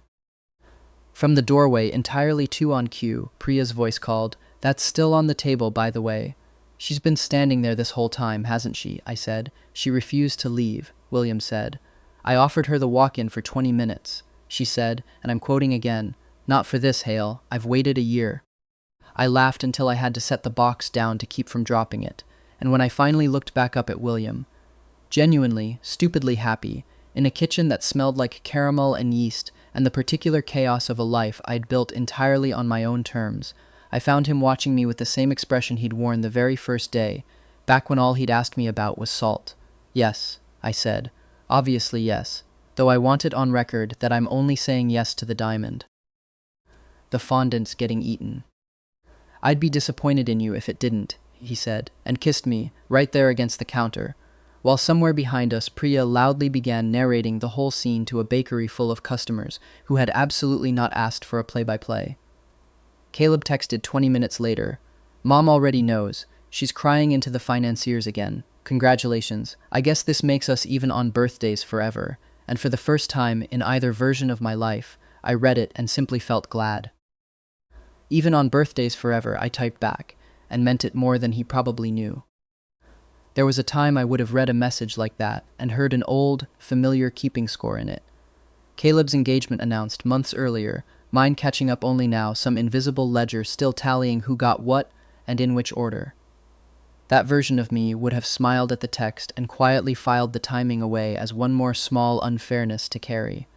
From the doorway, entirely too on cue, Priya's voice called, That's still on the table, by the way. She's been standing there this whole time, hasn't she? I said. She refused to leave, William said. I offered her the walk-in for 20 minutes. She said, and I'm quoting again, Not for this, Hale. I've waited a year. I laughed until I had to set the box down to keep from dropping it, and when I finally looked back up at William, genuinely, stupidly happy, in a kitchen that smelled like caramel and yeast and the particular chaos of a life I'd built entirely on my own terms, I found him watching me with the same expression he'd worn the very first day, back when all he'd asked me about was salt. Yes, I said. Obviously yes, though I want it on record that I'm only saying yes to the diamond. The fondant's getting eaten. I'd be disappointed in you if it didn't, he said, and kissed me, right there against the counter, while somewhere behind us Priya loudly began narrating the whole scene to a bakery full of customers who had absolutely not asked for a play-by-play. Caleb texted 20 minutes later, Mom already knows. She's crying into the financiers again. Congratulations. I guess this makes us even on birthdays forever. And for the first time in either version of my life, I read it and simply felt glad. Even on birthdays forever, I typed back, and meant it more than he probably knew. There was a time I would have read a message like that and heard an old, familiar keeping score in it. Caleb's engagement announced months earlier, mine catching up only now, some invisible ledger still tallying who got what and in which order. That version of me would have smiled at the text and quietly filed the timing away as one more small unfairness to carry.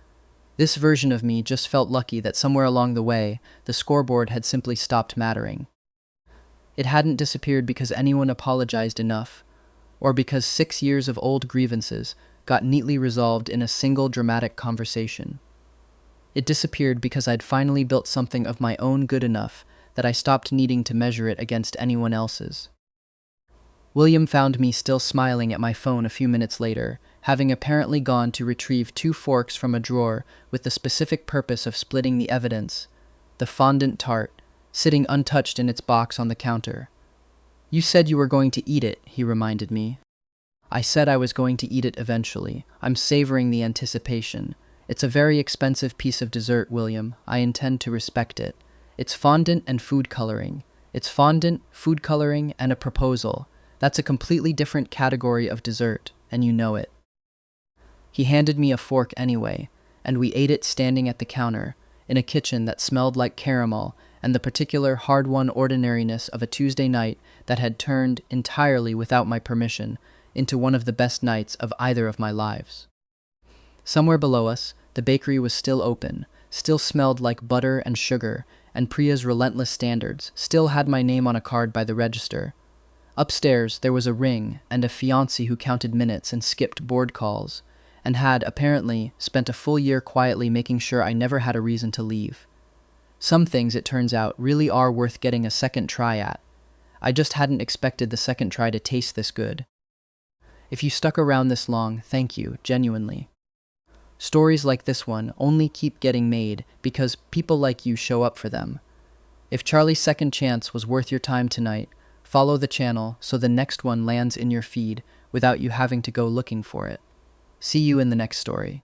This version of me just felt lucky that somewhere along the way, the scoreboard had simply stopped mattering. It hadn't disappeared because anyone apologized enough, or because 6 years of old grievances got neatly resolved in a single dramatic conversation. It disappeared because I'd finally built something of my own good enough that I stopped needing to measure it against anyone else's. William found me still smiling at my phone a few minutes later, having apparently gone to retrieve 2 forks from a drawer with the specific purpose of splitting the evidence, the fondant tart, sitting untouched in its box on the counter. You said you were going to eat it, he reminded me. I said I was going to eat it eventually. I'm savoring the anticipation. It's a very expensive piece of dessert, William. I intend to respect it. It's fondant and food coloring. It's fondant, food coloring, and a proposal. That's a completely different category of dessert, and you know it. He handed me a fork anyway, and we ate it standing at the counter, in a kitchen that smelled like caramel and the particular hard-won ordinariness of a Tuesday night that had turned, entirely without my permission, into one of the best nights of either of my lives. Somewhere below us, the bakery was still open, still smelled like butter and sugar, and Priya's relentless standards still had my name on a card by the register. Upstairs, there was a ring and a fiancé who counted minutes and skipped board calls, and had, apparently, spent a full year quietly making sure I never had a reason to leave. Some things, it turns out, really are worth getting a second try at. I just hadn't expected the second try to taste this good. If you stuck around this long, thank you, genuinely. Stories like this one only keep getting made because people like you show up for them. If Charlie's second chance was worth your time tonight, follow the channel so the next one lands in your feed without you having to go looking for it. See you in the next story.